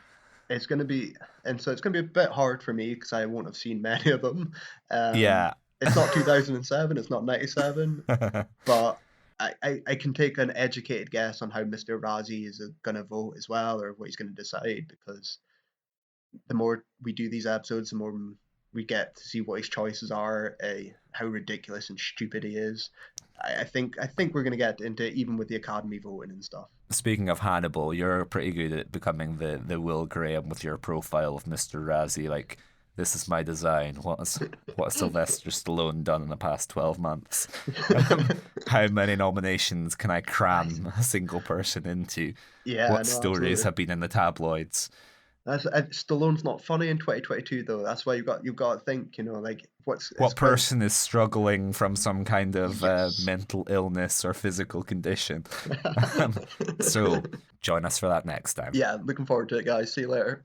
It's going to be, and so it's going to be a bit hard for me because I won't have seen many of them. It's not 2007, it's not 97, but I can take an educated guess on how Mr. Razzie is going to vote as well, or what he's going to decide, because the more we do these episodes, the more we get to see what his choices are, how ridiculous and stupid he is. I think we're going to get into it even with the Academy voting and stuff. Speaking of Hannibal, you're pretty good at becoming the Will Graham with your profile of Mr. Razzie. Like, this is my design. What has Sylvester Stallone done in the past 12 months? How many nominations can I cram a single person into? Yeah, what stories have been in the tabloids? Stallone's not funny in 2022 though. That's why you've got to think, what person is struggling from some kind of mental illness or physical condition. So join us for that next time. Yeah, looking forward to it, guys. See you later.